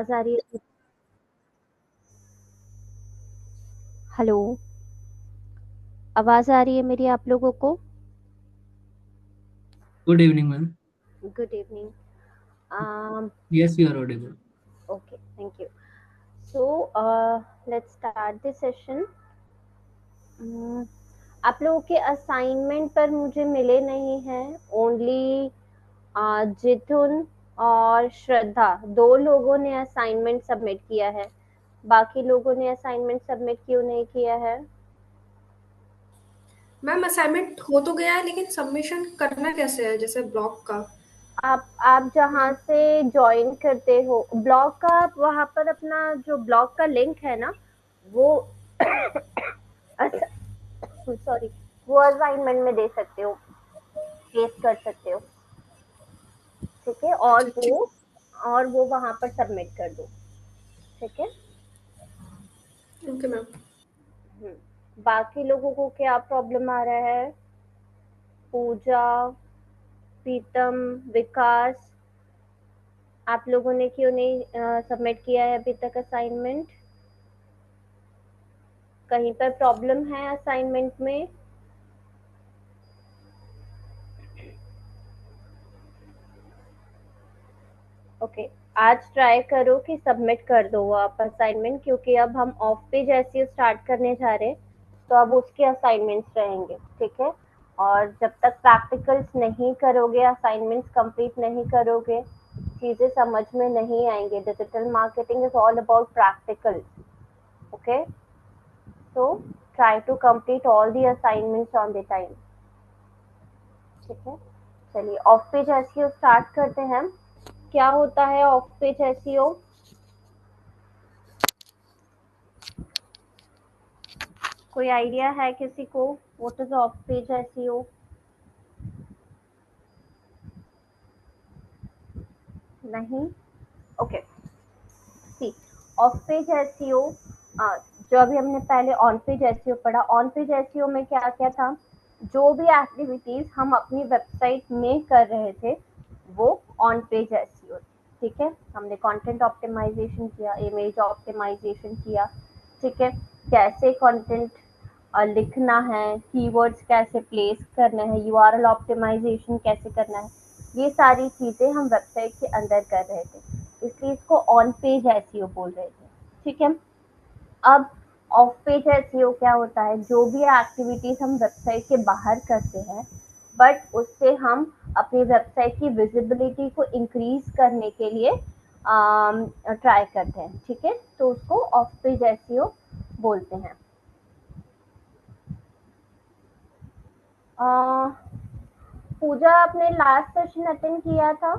आवाज आ रही है? हेलो, आवाज आ रही है मेरी आप लोगों को? Good evening, ma'am. Good evening. um Yes, you are audible. Okay, thank you. So let's start this session. आप लोगों के असाइनमेंट पर मुझे मिले नहीं हैं। ओनली जितुन और श्रद्धा, दो लोगों ने असाइनमेंट सबमिट किया है। बाकी लोगों ने असाइनमेंट सबमिट क्यों नहीं किया है? मैम असाइनमेंट हो तो गया है लेकिन सबमिशन करना कैसे है, जैसे ब्लॉग का? आप जहाँ से ज्वाइन करते हो ब्लॉग का, आप वहाँ पर अपना जो ब्लॉग का लिंक है ना, वो सॉरी, वो असाइनमेंट में दे सकते हो, पेस्ट कर सकते हो। ठीक है, अच्छा ठीक। और वो वहाँ पर सबमिट कर दो। ठीक है। Okay ma'am. बाकी लोगों को क्या प्रॉब्लम आ रहा है? पूजा, प्रीतम, विकास, आप लोगों ने क्यों नहीं सबमिट किया है अभी तक असाइनमेंट? कहीं पर प्रॉब्लम है असाइनमेंट में? ओके, आज ट्राई करो कि सबमिट कर दो वो आप असाइनमेंट, क्योंकि अब हम ऑफ पेज ऐसे स्टार्ट करने जा रहे हैं, तो अब उसके असाइनमेंट्स रहेंगे। ठीक है। और जब तक प्रैक्टिकल्स नहीं करोगे, असाइनमेंट्स कंप्लीट नहीं करोगे, चीजें समझ में नहीं आएंगे। Digital marketing is all about practical. Okay, so try to complete all the assignments on the time। ठीक है, चलिए ऑफ पेज एसईओ स्टार्ट करते हैं। क्या होता है ऑफ पेज एसईओ? कोई आइडिया है किसी को? What is off page SEO? नहीं? Okay, see, off page SEO, जो अभी हमने पहले ऑन पेज एसईओ पढ़ा, ऑन पेज एसईओ में क्या क्या था? जो भी एक्टिविटीज हम अपनी वेबसाइट में कर रहे थे, वो ऑन पेज एसईओ। ठीक है, हमने कंटेंट ऑप्टिमाइजेशन किया, इमेज ऑप्टिमाइजेशन किया। ठीक है, कैसे कंटेंट लिखना है, कीवर्ड्स कैसे प्लेस करना है, यूआरएल ऑप्टिमाइजेशन कैसे करना है, ये सारी चीजें हम वेबसाइट के अंदर कर रहे थे, इसलिए इसको ऑन पेज एसईओ बोल रहे थे। ठीक है। अब ऑफ पेज एसईओ क्या होता है? जो भी एक्टिविटीज हम वेबसाइट के बाहर करते हैं, बट उससे हम अपनी वेबसाइट की विजिबिलिटी को इंक्रीज करने के लिए ट्राई करते हैं। ठीक है, तो उसको ऑफ पेज एसईओ बोलते हैं। पूजा, आपने लास्ट सेशन अटेंड किया था?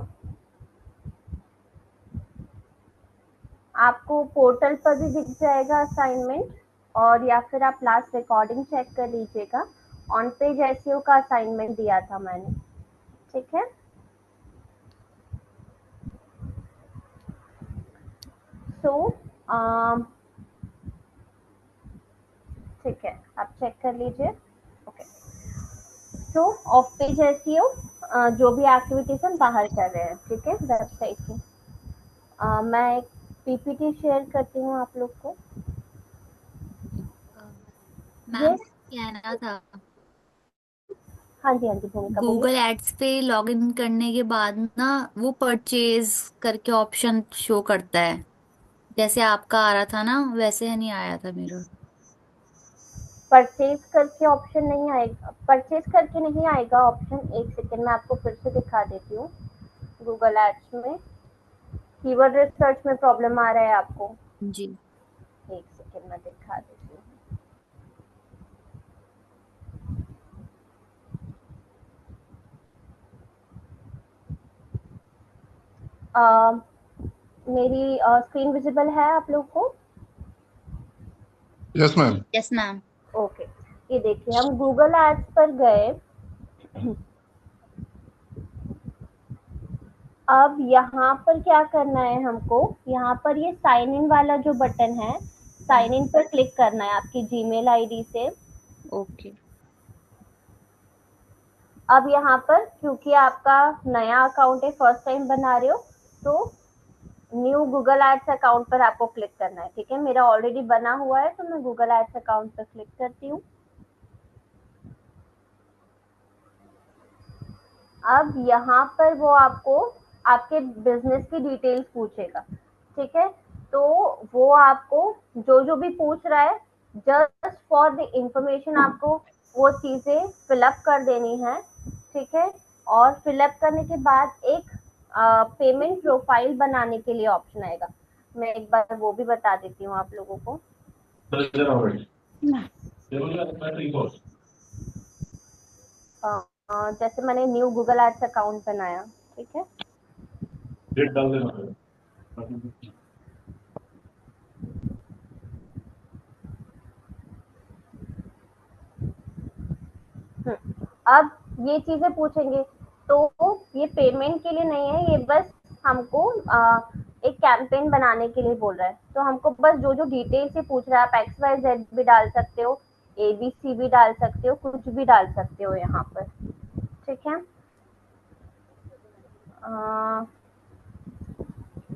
आपको पोर्टल पर भी दिख जाएगा असाइनमेंट, और या फिर आप लास्ट रिकॉर्डिंग चेक कर लीजिएगा। ऑन पेज एसईओ का असाइनमेंट दिया था मैंने। ठीक है, सो ठीक है, आप चेक कर लीजिए। Okay, so of page SEO, जो भी एक्टिविटीज हम बाहर कर रहे हैं, ठीक है, वेबसाइट की। मैं एक पीपीटी शेयर करती हूँ आप लोग को। ये, मैम कहना था, हाँ जी हाँ जी, भूमिका बोलिए। गूगल एड्स पे लॉगिन करने के बाद ना वो परचेज करके ऑप्शन शो करता है, जैसे आपका आ रहा था ना वैसे नहीं आया था मेरा। परचेज करके ऑप्शन नहीं आएगा, परचेज करके नहीं आएगा ऑप्शन। एक सेकेंड, मैं आपको फिर से दिखा देती हूँ। गूगल एड्स में कीवर्ड रिसर्च में प्रॉब्लम आ रहा है आपको? जी। एक सेकेंड, मैं दिखा देती हूँ। मेरी स्क्रीन विजिबल है आप लोग को? Yes ma'am. Yes ma'am. Okay, ये देखिए, हम गूगल एड्स पर गए। अब यहाँ पर क्या करना है हमको? यहाँ पर ये साइन इन वाला जो बटन है, साइन इन पर क्लिक करना है आपकी जीमेल आईडी से। ओके। अब यहाँ पर क्योंकि आपका नया अकाउंट है, फर्स्ट टाइम बना रहे हो, तो न्यू गूगल एड्स अकाउंट पर आपको क्लिक करना है। ठीक है, मेरा ऑलरेडी बना हुआ है तो मैं गूगल एड्स अकाउंट पर क्लिक करती हूँ। अब यहाँ पर वो आपको आपके बिजनेस की डिटेल्स पूछेगा। ठीक है, तो वो आपको जो जो भी पूछ रहा है, जस्ट फॉर द इंफॉर्मेशन आपको वो चीजें फिलअप कर देनी है। ठीक है, और फिलअप करने के बाद एक पेमेंट प्रोफाइल बनाने के लिए ऑप्शन आएगा। मैं एक बार वो भी बता देती हूँ आप लोगों को। जैसे मैंने न्यू गूगल एड्स अकाउंट बनाया। ठीक है, डेट डाल देना। अब ये चीजें पूछेंगे तो ये पेमेंट के लिए नहीं है, ये बस हमको एक कैंपेन बनाने के लिए बोल रहा है। तो हमको बस जो जो डिटेल्स ये पूछ रहा है, आप एक्स वाई जेड भी डाल सकते हो, ए बी सी भी डाल सकते हो, कुछ भी डाल सकते हो यहाँ पर। ठीक है,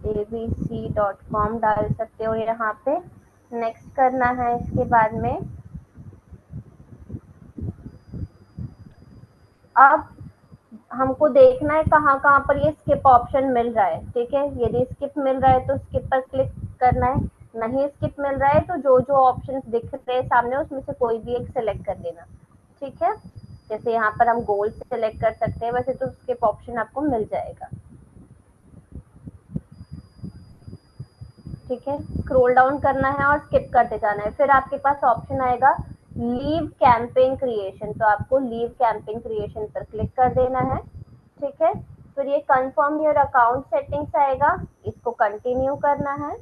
abc.com डाल सकते हो यहाँ पे। नेक्स्ट करना है इसके बाद में। अब हमको देखना है कहाँ कहाँ पर ये स्किप ऑप्शन मिल रहा है। ठीक है, यदि स्किप मिल रहा है तो स्किप पर क्लिक करना है, नहीं स्किप मिल रहा है तो जो जो ऑप्शंस दिख रहे हैं सामने उसमें से कोई भी एक सिलेक्ट कर देना। ठीक है, जैसे यहाँ पर हम गोल सेलेक्ट कर सकते हैं, वैसे तो स्किप ऑप्शन आपको मिल जाएगा। ठीक है, स्क्रॉल डाउन करना है और स्किप करते जाना है। फिर आपके पास ऑप्शन आएगा लीव कैंपेन क्रिएशन, तो आपको लीव कैंपेन क्रिएशन पर क्लिक कर देना है। ठीक है, फिर ये कंफर्म योर अकाउंट सेटिंग्स आएगा, इसको कंटिन्यू करना है।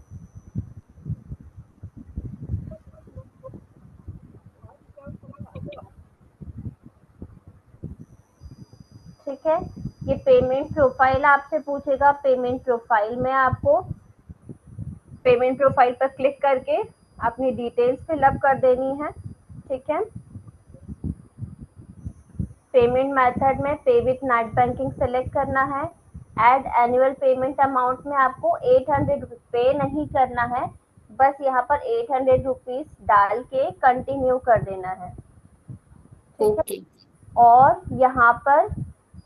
ठीक है, ये पेमेंट प्रोफाइल आपसे पूछेगा। पेमेंट प्रोफाइल में आपको पेमेंट प्रोफाइल पर क्लिक करके अपनी डिटेल्स फिलअप कर देनी है। ठीक है, पेमेंट मेथड में पे विथ नेट बैंकिंग सेलेक्ट करना है। एड एनुअल पेमेंट अमाउंट में आपको 800 पे नहीं करना है, बस यहाँ पर 800 रुपीज डाल के कंटिन्यू कर देना है। ठीक है, ओके। और यहाँ पर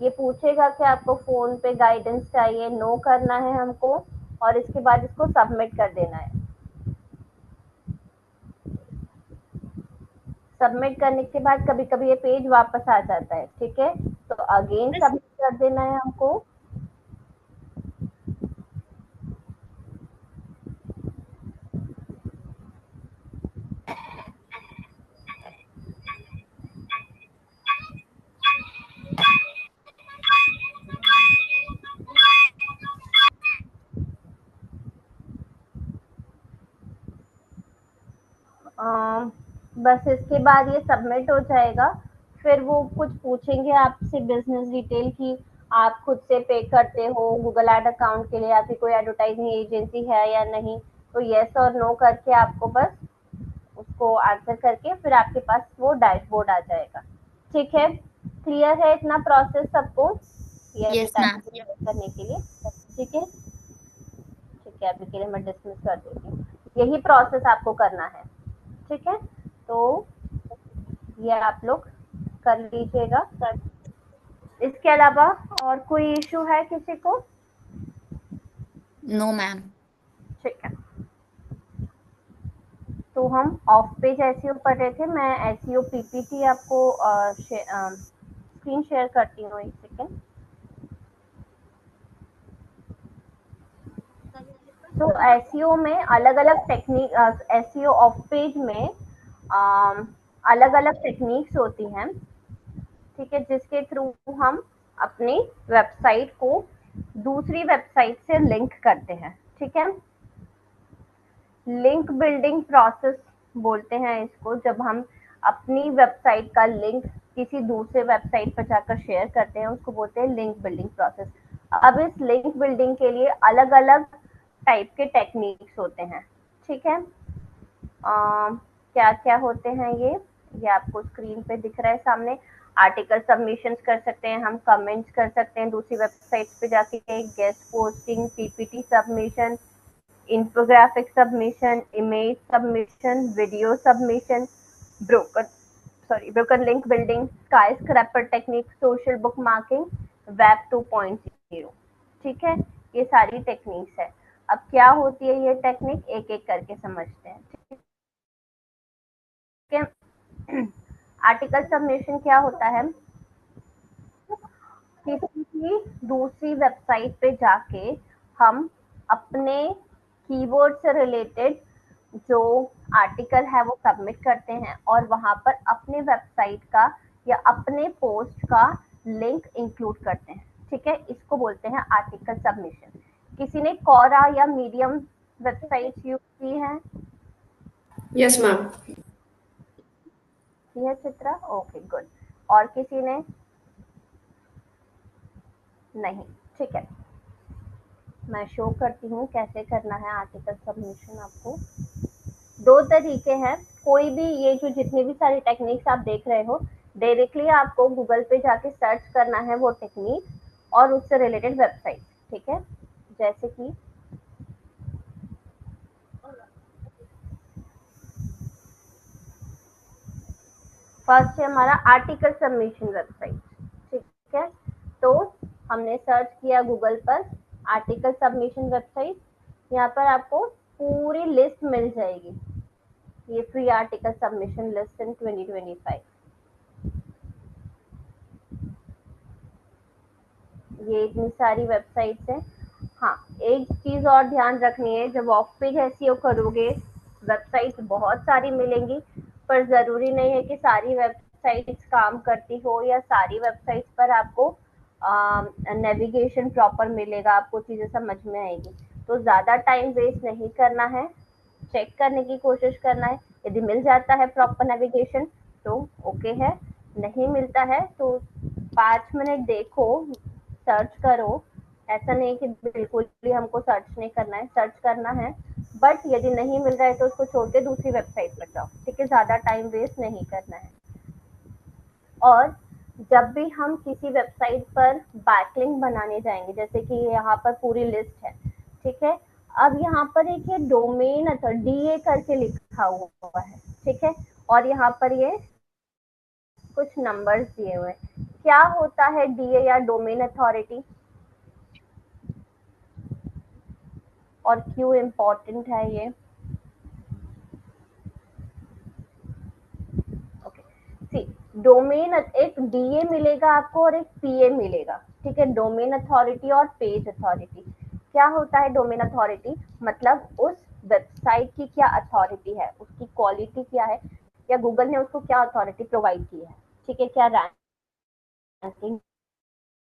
ये पूछेगा कि आपको फोन पे गाइडेंस चाहिए, नो करना है हमको, और इसके बाद इसको सबमिट कर देना है। सबमिट करने के बाद कभी कभी ये पेज वापस आ जाता है। ठीक है, तो अगेन सबमिट कर देना है हमको। बस इसके बाद ये सबमिट हो जाएगा। फिर वो कुछ पूछेंगे आपसे बिजनेस डिटेल की, आप खुद से पे करते हो गूगल एड अकाउंट के लिए, आपकी कोई एडवर्टाइजिंग एजेंसी है या नहीं, तो यस और नो करके आपको बस उसको आंसर करके फिर आपके पास वो डैशबोर्ड आ जाएगा। ठीक है, क्लियर है इतना प्रोसेस सबको ये यस मैम। करने के लिए? ठीक है, ठीक है, अभी के लिए मैं डिसमिस कर देती हूँ। यही प्रोसेस आपको करना है। ठीक है, तो ये आप लोग कर लीजिएगा। इसके अलावा और कोई इशू है किसी को? No ma'am. ठीक है, तो हम ऑफ पेज एसईओ पढ़ रहे थे। मैं एसईओ पीपीटी आपको स्क्रीन शेयर करती हूँ, एक सेकेंड। तो एसईओ में अलग अलग टेक्निक, एसईओ ऑफ पेज में अलग अलग टेक्निक्स होती हैं। ठीक है, जिसके थ्रू हम अपनी वेबसाइट को दूसरी वेबसाइट से लिंक करते हैं। ठीक है, लिंक बिल्डिंग प्रोसेस बोलते हैं इसको, जब हम अपनी वेबसाइट का लिंक किसी दूसरे वेबसाइट पर जाकर शेयर करते हैं उसको बोलते हैं लिंक बिल्डिंग प्रोसेस। अब इस लिंक बिल्डिंग के लिए अलग अलग टाइप के टेक्निक्स होते हैं। ठीक है, क्या क्या होते हैं ये आपको स्क्रीन पे दिख रहा है सामने। आर्टिकल सबमिशन कर सकते हैं, हम कमेंट्स कर सकते हैं दूसरी वेबसाइट पे जाके, guest posting, PPT submission, infographic submission, image submission, video submission, broken link building, sky scraper technique, social book marking, web 2.0। ठीक है, ये सारी टेक्निक्स है। अब क्या होती है ये टेक्निक, एक एक करके समझते हैं। ठीक है, आर्टिकल सबमिशन क्या होता है, किसी भी दूसरी वेबसाइट पे जाके हम अपने कीवर्ड से रिलेटेड जो आर्टिकल है वो सबमिट करते हैं और वहां पर अपने वेबसाइट का या अपने पोस्ट का लिंक इंक्लूड करते हैं। ठीक है, इसको बोलते हैं आर्टिकल सबमिशन। किसी ने कोरा या मीडियम वेबसाइट यूज की है? Yes ma'am. की है चित्रा? Okay good. और किसी ने? नहीं। ठीक है, मैं शो करती हूँ कैसे करना है आर्टिकल सबमिशन। आपको दो तरीके हैं, कोई भी ये जो जितनी भी सारी टेक्निक्स आप देख रहे हो, डायरेक्टली आपको गूगल पे जाके सर्च करना है वो टेक्निक और उससे रिलेटेड वेबसाइट। ठीक है, जैसे कि फर्स्ट है हमारा आर्टिकल सबमिशन वेबसाइट। ठीक है, तो हमने सर्च किया गूगल पर आर्टिकल सबमिशन वेबसाइट, यहाँ पर आपको पूरी लिस्ट मिल जाएगी, ये फ्री आर्टिकल सबमिशन लिस्ट इन 2025। ये इतनी सारी वेबसाइट्स हैं। हाँ, एक चीज और ध्यान रखनी है, जब ऑफ पेज एसईओ करोगे वेबसाइट बहुत सारी मिलेंगी, पर जरूरी नहीं है कि सारी वेबसाइट्स काम करती हो या सारी वेबसाइट्स पर आपको नेविगेशन प्रॉपर मिलेगा, आपको चीजें समझ में आएगी। तो ज्यादा टाइम वेस्ट नहीं करना है, चेक करने की कोशिश करना है। यदि मिल जाता है प्रॉपर नेविगेशन तो ओके है, नहीं मिलता है तो 5 मिनट देखो, सर्च करो। ऐसा नहीं कि बिल्कुल भी हमको सर्च नहीं करना है, सर्च करना है, बट यदि नहीं मिल रहा है तो उसको छोड़ के दूसरी वेबसाइट पर जाओ। ठीक है, ज्यादा टाइम वेस्ट नहीं करना है। और जब भी हम किसी वेबसाइट पर बैकलिंक बनाने जाएंगे, जैसे कि यहाँ पर पूरी लिस्ट है, ठीक है, अब यहाँ पर एक ये डोमेन अथॉरिटी डीए करके लिखा हुआ है। ठीक है, और यहाँ पर ये कुछ नंबर्स दिए हुए हैं। क्या होता है डीए या डोमेन अथॉरिटी और क्यों इम्पोर्टेंट है ये? ओके, सी डोमेन, एक डीए मिलेगा आपको और एक पीए मिलेगा। ठीक है, डोमेन अथॉरिटी और पेज अथॉरिटी। क्या होता है डोमेन अथॉरिटी? मतलब उस वेबसाइट की क्या अथॉरिटी है, उसकी क्वालिटी क्या है, या गूगल ने उसको क्या अथॉरिटी प्रोवाइड की है। ठीक है, क्या रैंकिंग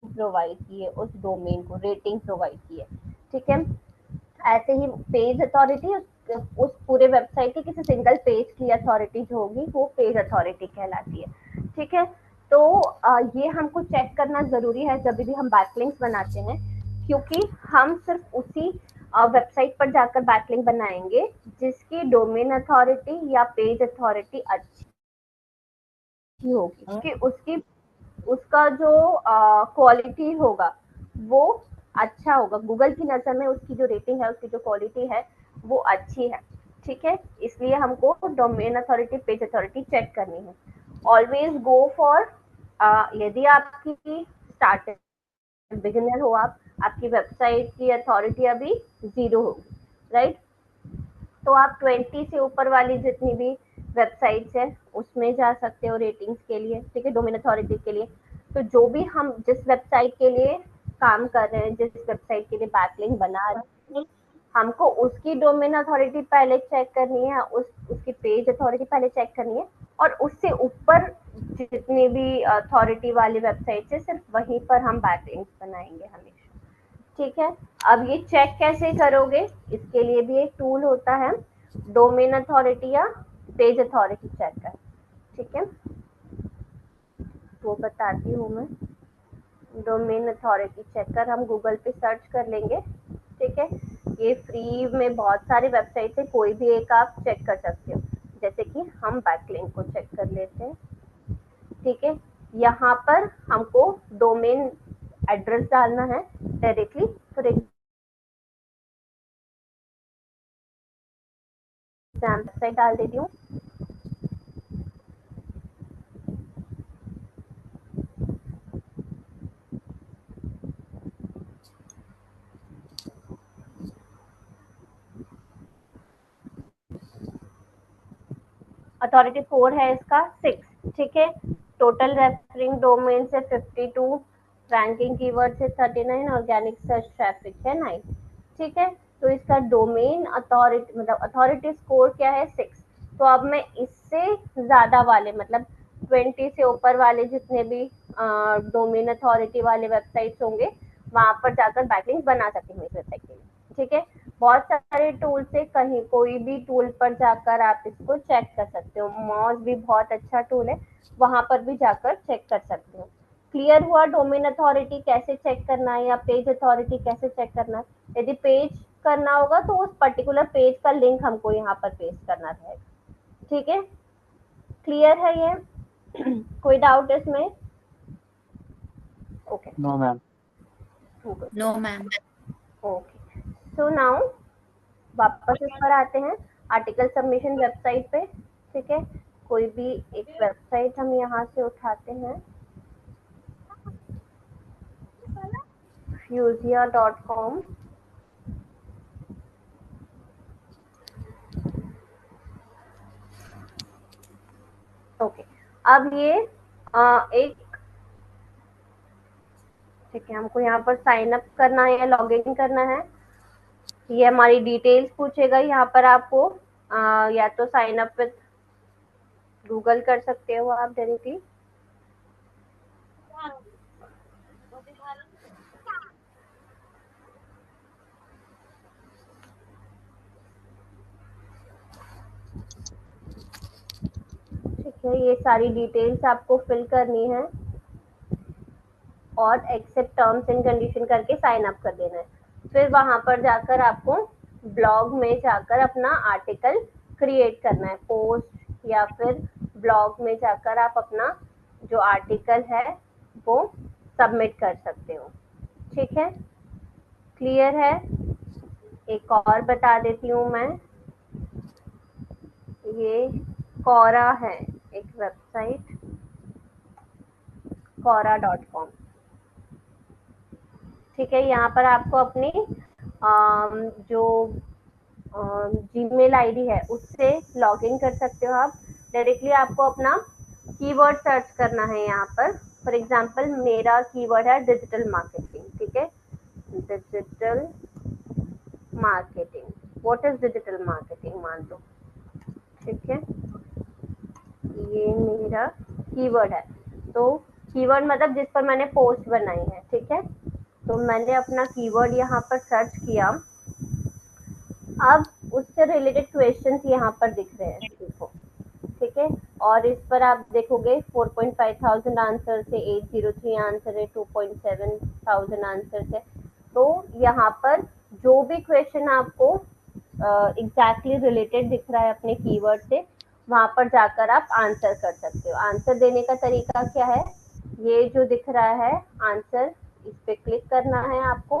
प्रोवाइड की है, उस डोमेन को रेटिंग प्रोवाइड की है। ठीक है, ऐसे ही पेज अथॉरिटी उस पूरे वेबसाइट की किसी सिंगल पेज की अथॉरिटी जो होगी वो पेज अथॉरिटी कहलाती है। ठीक है, तो ये हमको चेक करना जरूरी है जब भी हम बैकलिंक्स बनाते हैं, क्योंकि हम सिर्फ उसी वेबसाइट पर जाकर बैकलिंक बनाएंगे जिसकी डोमेन अथॉरिटी या पेज अथॉरिटी अच्छी होगी, कि उसकी उसका जो क्वालिटी होगा वो अच्छा होगा, गूगल की नज़र में उसकी जो रेटिंग है, उसकी जो क्वालिटी है वो अच्छी है। ठीक है, इसलिए हमको domain authority, page authority check करनी है। ऑलवेज गो फॉर, यदि आपकी स्टार्टर बिगिनर हो आप, आपकी वेबसाइट की अथॉरिटी अभी 0 होगी, राइट, तो आप 20 से ऊपर वाली जितनी भी वेबसाइट्स है उसमें जा सकते हो रेटिंग्स के लिए। ठीक है, डोमेन अथॉरिटी के लिए। तो जो भी हम जिस वेबसाइट के लिए काम कर रहे हैं, जिस वेबसाइट के लिए बैकलिंक बना रहे हैं, हमको उसकी डोमेन अथॉरिटी पहले चेक करनी है, उसकी पेज अथॉरिटी पहले चेक करनी है, और उससे ऊपर जितनी भी अथॉरिटी वाली वेबसाइट है सिर्फ वहीं पर हम बैकलिंक्स बनाएंगे हमेशा। ठीक है, अब ये चेक कैसे करोगे, इसके लिए भी एक टूल होता है, डोमेन अथॉरिटी या पेज अथॉरिटी चेकर। ठीक है, वो बताती हूँ मैं। डोमेन अथॉरिटी चेकर हम गूगल पे सर्च कर लेंगे। ठीक है, ये फ्री में बहुत सारे वेबसाइट है, कोई भी एक आप चेक कर सकते हो। जैसे कि हम बैकलिंक को चेक कर लेते हैं। ठीक है, यहाँ पर हमको डोमेन एड्रेस डालना है डायरेक्टली। फॉर एग्जाम्पल वेबसाइट डाल देती हूँ। अथॉरिटी 4 है इसका 6, ठीक है। टोटल रेफरिंग डोमेन से 52, रैंकिंग कीवर्ड से 39, ऑर्गेनिक सर्च ट्रैफिक है 9, ठीक है। तो इसका डोमेन अथॉरिटी मतलब अथॉरिटी स्कोर क्या है 6। तो अब मैं इससे ज्यादा वाले मतलब 20 से ऊपर वाले जितने भी डोमेन अथॉरिटी वाले वेबसाइट्स होंगे वहां पर जाकर बैकलिंक बना सकती हूँ इस वेबसाइट के लिए, ठीक है। बहुत सारे टूल से कहीं कोई भी टूल पर जाकर आप इसको चेक कर सकते हो। मॉज भी बहुत अच्छा टूल है, वहां पर भी जाकर चेक कर सकते हो। क्लियर हुआ डोमेन अथॉरिटी कैसे चेक करना है या पेज अथॉरिटी कैसे चेक करना है। यदि पेज करना होगा तो उस पर्टिकुलर पेज का लिंक हमको यहाँ पर पेस्ट करना रहेगा, ठीक है। क्लियर है ये? कोई डाउट इसमें? Okay, no ma'am. No ma'am. Okay, so now वापस इस पर आते हैं आर्टिकल सबमिशन वेबसाइट पे, ठीक है। कोई भी एक वेबसाइट हम यहाँ से उठाते हैं, fusia.com। ओके, अब ये एक, ठीक है, हमको यहाँ पर साइन अप करना है या लॉग इन करना है। ये हमारी डिटेल्स पूछेगा यहाँ पर आपको, या तो साइन अप विद गूगल कर सकते हो आप डायरेक्टली। ठीक है, ये सारी डिटेल्स आपको फिल करनी है और एक्सेप्ट टर्म्स एंड कंडीशन करके साइन अप कर देना है। फिर वहां पर जाकर आपको ब्लॉग में जाकर अपना आर्टिकल क्रिएट करना है, पोस्ट या फिर ब्लॉग में जाकर आप अपना जो आर्टिकल है वो सबमिट कर सकते हो, ठीक है। क्लियर है? एक और बता देती हूँ मैं, ये कोरा है एक वेबसाइट, quora.com, ठीक है। यहाँ पर आपको अपनी जो जीमेल आईडी है उससे लॉग इन कर सकते हो आप डायरेक्टली। आपको अपना कीवर्ड सर्च करना है यहाँ पर। फॉर एग्जांपल मेरा कीवर्ड है डिजिटल मार्केटिंग, ठीक है। Digital marketing, what is digital marketing मान लो, ठीक है। ये मेरा कीवर्ड है, तो कीवर्ड मतलब जिस पर मैंने पोस्ट बनाई है, ठीक है। तो मैंने अपना कीवर्ड यहाँ पर सर्च किया। अब उससे रिलेटेड क्वेश्चंस यहाँ पर दिख रहे हैं, देखो, ठीक है। और इस पर आप देखोगे 4,500 आंसर से 803 आंसर है, 2,700 आंसर है। तो यहाँ पर जो भी क्वेश्चन आपको एग्जैक्टली रिलेटेड दिख रहा है अपने कीवर्ड से, वहां पर जाकर आप आंसर कर सकते हो। आंसर देने का तरीका क्या है, ये जो दिख रहा है आंसर, इस पे क्लिक करना है आपको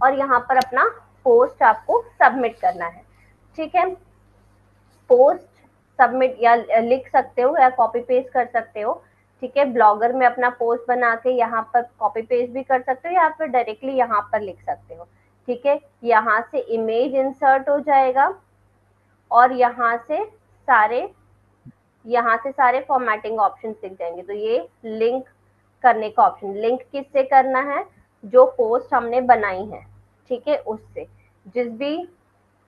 और यहाँ पर अपना पोस्ट आपको सबमिट करना है, ठीक है। पोस्ट सबमिट या लिख सकते हो या कॉपी पेस्ट कर सकते हो, ठीक है। ब्लॉगर में अपना पोस्ट बना के यहाँ पर कॉपी पेस्ट भी कर सकते हो या फिर डायरेक्टली यहाँ पर लिख सकते हो, ठीक है। यहाँ से इमेज इंसर्ट हो जाएगा और यहाँ से सारे फॉर्मेटिंग ऑप्शन दिख जाएंगे। तो ये लिंक करने का ऑप्शन, लिंक किससे करना है, जो पोस्ट हमने बनाई है, ठीक है, उससे। जिस भी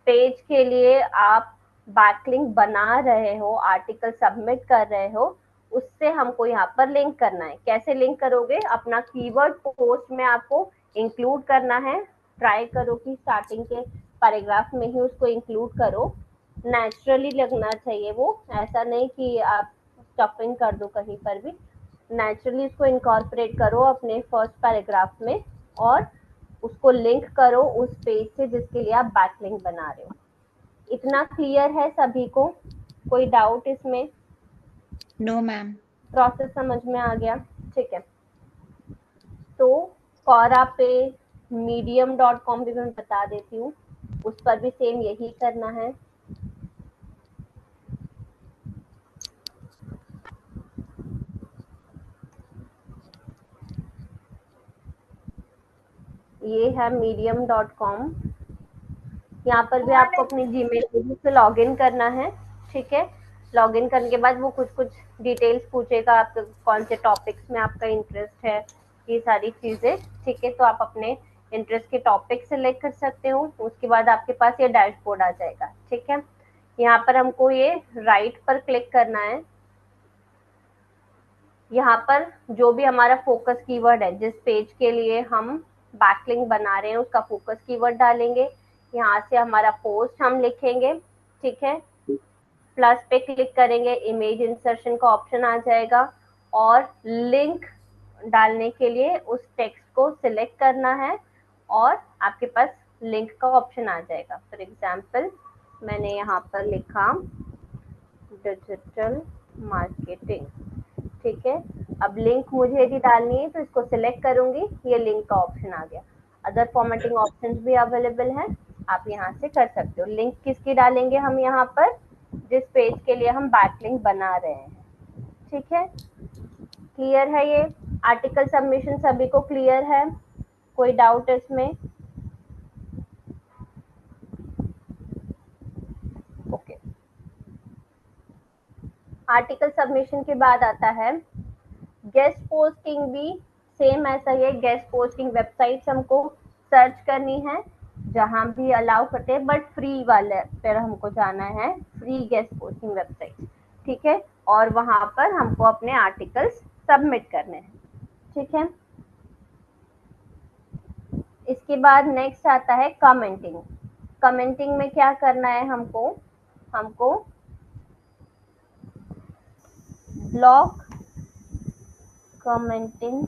पेज के लिए आप बैकलिंक बना रहे हो, आर्टिकल सबमिट कर रहे हो, उससे हमको यहाँ पर लिंक करना है। कैसे लिंक करोगे, अपना कीवर्ड पोस्ट में आपको इंक्लूड करना है। ट्राई करो कि स्टार्टिंग के पैराग्राफ में ही उसको इंक्लूड करो, नेचुरली लगना चाहिए वो, ऐसा नहीं कि आप स्टफिंग कर दो कहीं पर भी। नेचुरली इसको इनकॉर्पोरेट करो अपने फर्स्ट पैराग्राफ में और उसको लिंक करो उस पेज से जिसके लिए आप बैकलिंक बना रहे हो। इतना क्लियर है सभी को? कोई डाउट इसमें? No ma'am. प्रोसेस समझ में आ गया? ठीक है, तो Quora पे medium.com भी मैं बता देती हूँ, उस पर भी सेम यही करना है। ये है medium.com, यहाँ पर भी आपको अपनी जीमेल आईडी से लॉग इन करना है। ठीक है, लॉग इन करने के बाद वो कुछ कुछ डिटेल्स पूछेगा, आपके कौन से टॉपिक्स में आपका इंटरेस्ट है, ये सारी चीजें। ठीक है, तो आप अपने इंटरेस्ट के टॉपिक सेलेक्ट कर सकते हो, उसके बाद आपके पास ये डैशबोर्ड आ जाएगा। ठीक है, यहाँ पर हमको ये राइट पर क्लिक करना है। यहाँ पर जो भी हमारा फोकस कीवर्ड है, जिस पेज के लिए हम बैकलिंक बना रहे हैं उसका फोकस कीवर्ड डालेंगे। यहाँ से हमारा पोस्ट हम लिखेंगे। ठीक है, प्लस पे क्लिक करेंगे, इमेज इंसर्शन का ऑप्शन आ जाएगा और लिंक डालने के लिए उस टेक्स्ट को सिलेक्ट करना है और आपके पास लिंक का ऑप्शन आ जाएगा। फॉर एग्जाम्पल मैंने यहाँ पर लिखा डिजिटल मार्केटिंग। ठीक है, अब लिंक मुझे यदि डालनी है तो इसको सिलेक्ट करूंगी, ये लिंक का ऑप्शन आ गया। अदर फॉर्मेटिंग ऑप्शंस भी अवेलेबल हैं, आप यहाँ से कर सकते हो। लिंक किसकी डालेंगे हम यहाँ पर, जिस पेज के लिए हम बैकलिंक बना रहे हैं। ठीक है, क्लियर है ये आर्टिकल सबमिशन सभी को क्लियर है, कोई डाउट इसमें? ओके, आर्टिकल सबमिशन के बाद आता है गेस्ट पोस्टिंग। भी सेम ऐसा ही है, गेस्ट पोस्टिंग वेबसाइट्स हमको सर्च करनी है जहां भी अलाउ करते हैं, बट फ्री वाले पर हमको जाना है, फ्री गेस्ट पोस्टिंग वेबसाइट। ठीक है, और वहां पर हमको अपने आर्टिकल्स सबमिट करने हैं। ठीक है, इसके बाद नेक्स्ट आता है कमेंटिंग। कमेंटिंग में क्या करना है हमको ब्लॉग कमेंटिंग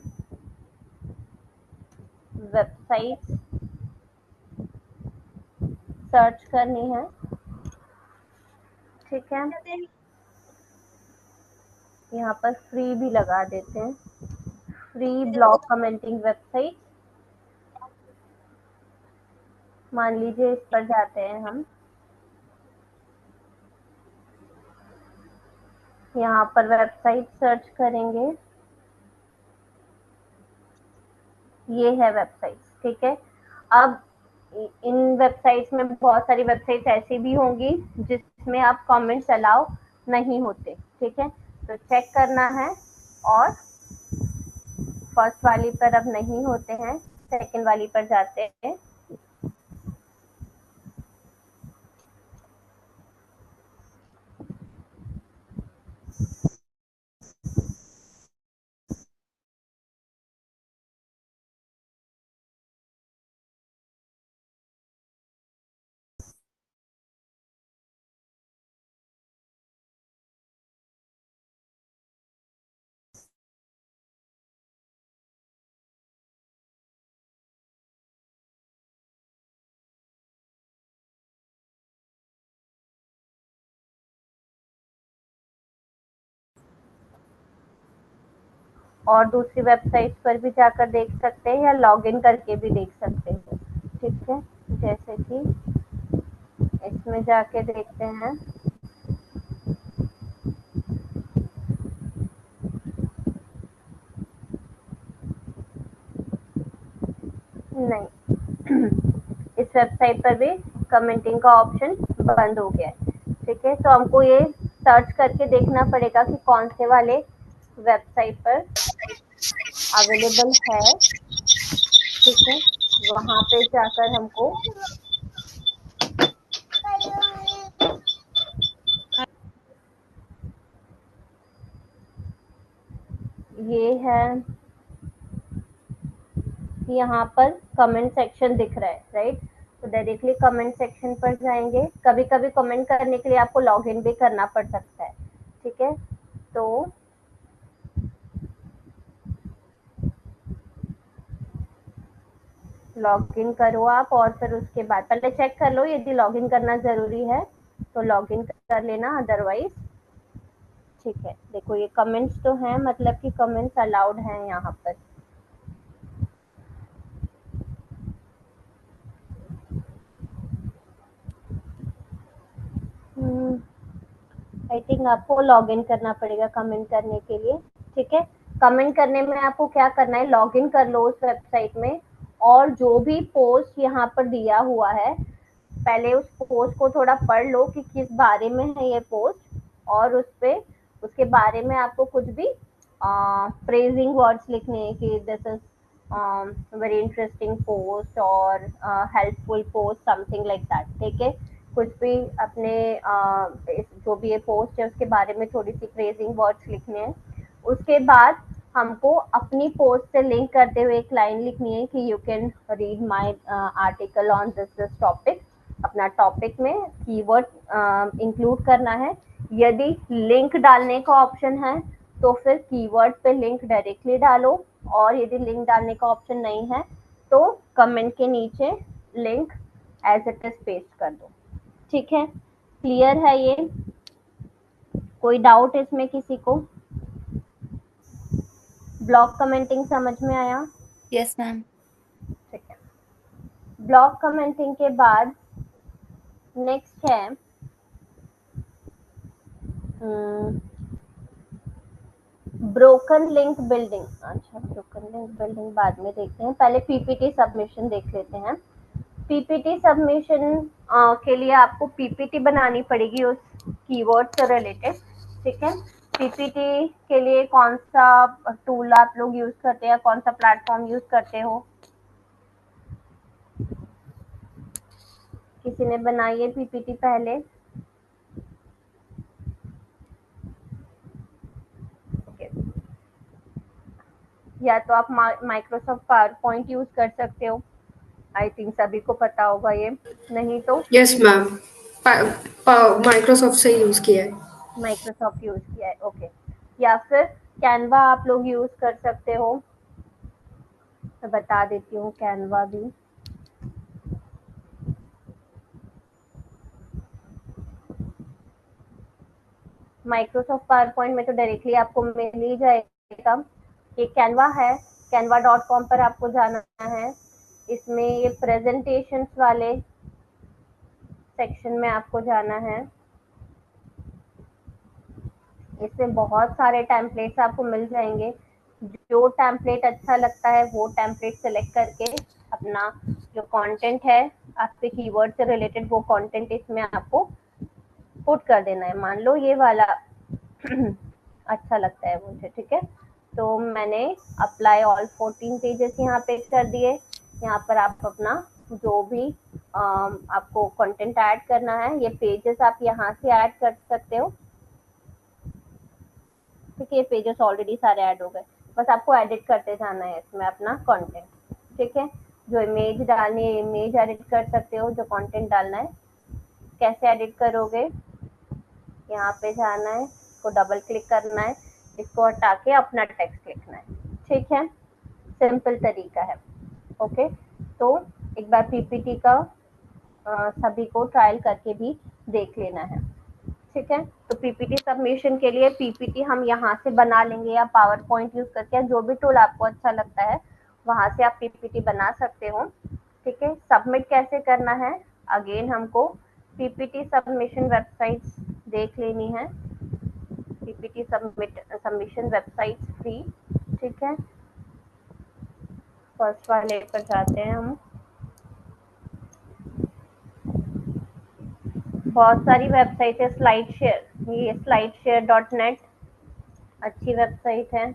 वेबसाइट सर्च करनी है। ठीक है, यहाँ पर फ्री भी लगा देते हैं, फ्री ब्लॉग कमेंटिंग वेबसाइट। मान लीजिए इस पर जाते हैं हम, यहाँ पर वेबसाइट सर्च करेंगे, ये है वेबसाइट। ठीक है, अब इन वेबसाइट्स में बहुत सारी वेबसाइट्स ऐसी भी होंगी जिसमें आप कमेंट्स अलाउ नहीं होते। ठीक है, तो चेक करना है, और फर्स्ट वाली पर अब नहीं होते हैं, सेकंड वाली पर जाते हैं। और दूसरी वेबसाइट पर भी जाकर देख सकते हैं या लॉगिन करके भी देख सकते हैं। ठीक है, जैसे कि इसमें जाके देखते हैं। नहीं इस वेबसाइट पर भी कमेंटिंग का ऑप्शन बंद हो गया है। ठीक है, तो हमको ये सर्च करके देखना पड़ेगा कि कौन से वाले वेबसाइट पर अवेलेबल है। ठीक है, वहां पे जाकर हमको ये है, यहाँ पर कमेंट सेक्शन दिख रहा है, राइट? तो डायरेक्टली कमेंट सेक्शन पर जाएंगे। कभी कभी कमेंट करने के लिए आपको लॉगिन भी करना पड़ सकता है। ठीक है, तो लॉगिन करो आप, और फिर उसके बाद पहले चेक कर लो यदि लॉगिन करना जरूरी है तो लॉगिन कर लेना, अदरवाइज ठीक है, देखो ये कमेंट्स तो हैं, मतलब कि कमेंट्स अलाउड हैं यहाँ पर। आई थिंक आपको लॉग इन करना पड़ेगा कमेंट करने के लिए। ठीक है, कमेंट करने में आपको क्या करना है, लॉग इन कर लो उस वेबसाइट में, और जो भी पोस्ट यहाँ पर दिया हुआ है पहले उस पोस्ट को थोड़ा पढ़ लो कि किस बारे में है ये पोस्ट, और उस पे उसके बारे में आपको कुछ भी प्रेजिंग वर्ड्स लिखने हैं कि this is very interesting post और helpful post, something like that. ठीक है, कुछ भी अपने जो भी ये पोस्ट है उसके बारे में थोड़ी सी प्रेजिंग वर्ड्स लिखने हैं। उसके बाद हमको अपनी पोस्ट से लिंक करते हुए एक लाइन लिखनी है कि you can read my article on this topic. अपना टॉपिक में कीवर्ड इंक्लूड करना है। यदि लिंक डालने का ऑप्शन है तो फिर कीवर्ड पे लिंक डायरेक्टली डालो, और यदि लिंक डालने का ऑप्शन नहीं है तो कमेंट के नीचे link as it is paste कर दो। ठीक है, क्लियर है ये? कोई डाउट इसमें किसी को? ब्लॉक कमेंटिंग समझ में आया? Yes ma'am. ठीक है, ब्लॉक कमेंटिंग के बाद नेक्स्ट है ब्रोकन लिंक बिल्डिंग। अच्छा, ब्रोकन लिंक बिल्डिंग बाद में देखते हैं, पहले पीपीटी सबमिशन देख लेते हैं। पीपीटी सबमिशन के लिए आपको पीपीटी बनानी पड़ेगी उस कीवर्ड से रिलेटेड। ठीक है, पीपीटी के लिए कौन सा टूल आप लोग यूज करते हैं, कौन सा प्लेटफॉर्म यूज करते हो? किसी ने बनाई है पीपीटी पहले? ओके, या तो आप माइक्रोसॉफ्ट पावर पॉइंट यूज कर सकते हो, आई थिंक सभी को पता होगा ये। नहीं तो यस मैम, माइक्रोसॉफ्ट से यूज किया है। माइक्रोसॉफ्ट यूज किया है, ओके। या फिर कैनवा आप लोग यूज कर सकते हो, मैं बता देती हूँ कैनवा भी। माइक्रोसॉफ्ट पावर पॉइंट में तो डायरेक्टली आपको मिल ही जाएगा। ये कैनवा है, canva.com पर आपको जाना है। इसमें ये प्रेजेंटेशंस वाले सेक्शन में आपको जाना है। इसमें बहुत सारे टेम्पलेट्स आपको मिल जाएंगे। जो टेम्पलेट अच्छा लगता है वो टेम्पलेट सेलेक्ट करके अपना जो कंटेंट है आपके कीवर्ड से रिलेटेड, वो कंटेंट इसमें आपको पुट कर देना है। मान लो ये वाला अच्छा लगता है मुझे, ठीक है, तो मैंने अप्लाई ऑल 14 पेजेस यहाँ पे कर दिए। यहाँ पर आप अपना जो भी आपको कंटेंट ऐड करना है, ये पेजेस आप यहाँ से ऐड कर सकते हो। ठीक है, ये पेजेस ऑलरेडी सारे ऐड हो गए, बस आपको एडिट करते जाना है इसमें अपना कंटेंट। ठीक है, जो इमेज डालनी है इमेज एडिट कर सकते हो, जो कंटेंट डालना है कैसे एडिट करोगे, यहाँ पे जाना है, इसको डबल क्लिक करना है, इसको हटा के अपना टेक्स्ट लिखना है। ठीक है, सिंपल तरीका है। ओके, तो एक बार पीपीटी का सभी को ट्रायल करके भी देख लेना है। ठीक है, तो पीपीटी सबमिशन के लिए पीपीटी हम यहाँ से बना लेंगे, या पावर पॉइंट यूज करके, जो भी टूल आपको अच्छा लगता है वहां से आप पीपीटी बना सकते हो। ठीक है, सबमिट कैसे करना है, अगेन हमको पीपीटी सबमिशन वेबसाइट देख लेनी है। PPT submission website free. ठीक है, फर्स्ट वाले पर जाते हैं हम। बहुत सारी वेबसाइट है, स्लाइड शेयर, ये slideshare.net अच्छी वेबसाइट है,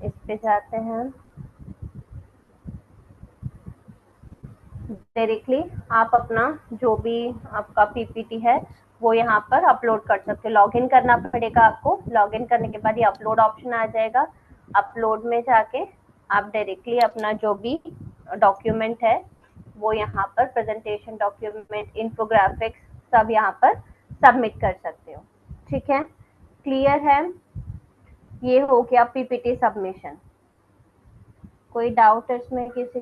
इस पे जाते हैं। डायरेक्टली आप अपना जो भी आपका पीपीटी है वो यहाँ पर अपलोड कर सकते हो। लॉगिन करना पड़ेगा आपको, लॉगिन करने के बाद ये अपलोड ऑप्शन आ जाएगा। अपलोड में जाके आप डायरेक्टली अपना जो भी डॉक्यूमेंट है वो यहाँ पर प्रेजेंटेशन डॉक्यूमेंट, इन्फोग्राफिक्स सब यहाँ पर सबमिट कर सकते हो। ठीक है, क्लियर है? ये हो गया पीपीटी सबमिशन। कोई डाउट है इसमें किसी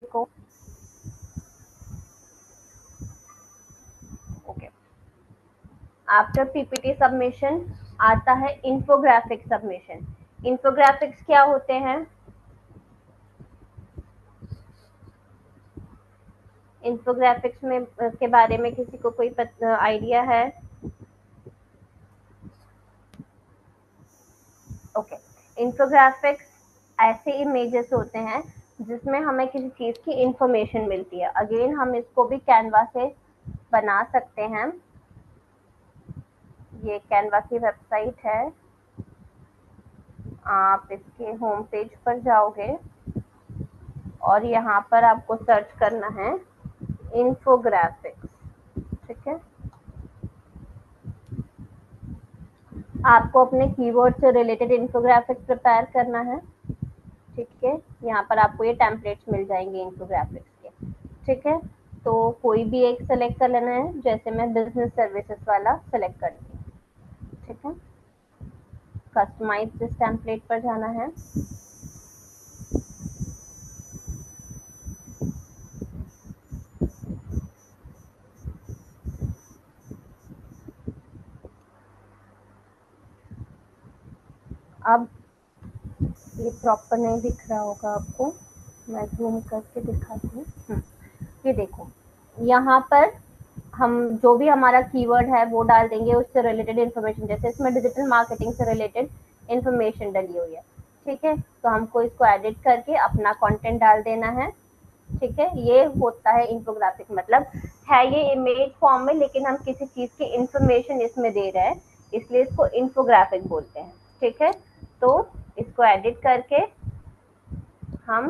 को? ओके, आफ्टर पीपीटी सबमिशन आता है इन्फोग्राफिक सबमिशन। इन्फोग्राफिक्स क्या होते हैं? इन्फोग्राफिक्स में के बारे में किसी को कोई आइडिया है? ओके, इन्फोग्राफिक्स ऐसे इमेजेस होते हैं जिसमें हमें किसी चीज की इंफॉर्मेशन मिलती है। अगेन हम इसको भी कैनवा से बना सकते हैं। ये कैनवा की वेबसाइट है, आप इसके होम पेज पर जाओगे और यहाँ पर आपको सर्च करना है इन्फोग्राफिक्स। ठीक है, आपको अपने कीवर्ड से रिलेटेड इन्फोग्राफिक्स प्रिपेयर करना है। ठीक है, यहाँ पर आपको ये टेम्पलेट्स मिल जाएंगे इन्फोग्राफिक्स के। ठीक है, तो कोई भी एक सेलेक्ट कर लेना है, जैसे मैं बिजनेस सर्विसेज वाला सेलेक्ट कर ली। ठीक है, कस्टमाइज दिस टेम्पलेट पर जाना है। अब ये प्रॉपर नहीं दिख रहा होगा आपको, मैं जूम करके दिखाती हूँ। ये देखो, यहाँ पर हम जो भी हमारा कीवर्ड है वो डाल देंगे, उससे रिलेटेड इन्फॉर्मेशन, जैसे इसमें डिजिटल मार्केटिंग से रिलेटेड इन्फॉर्मेशन डली हुई है। ठीक है, तो हमको इसको एडिट करके अपना कंटेंट डाल देना है। ठीक है, ये होता है इन्फोग्राफिक, मतलब है ये इमेज फॉर्म में, लेकिन हम किसी चीज की इंफॉर्मेशन इसमें दे रहे हैं, इसलिए इसको इन्फोग्राफिक बोलते हैं। ठीक है, तो इसको एडिट करके हम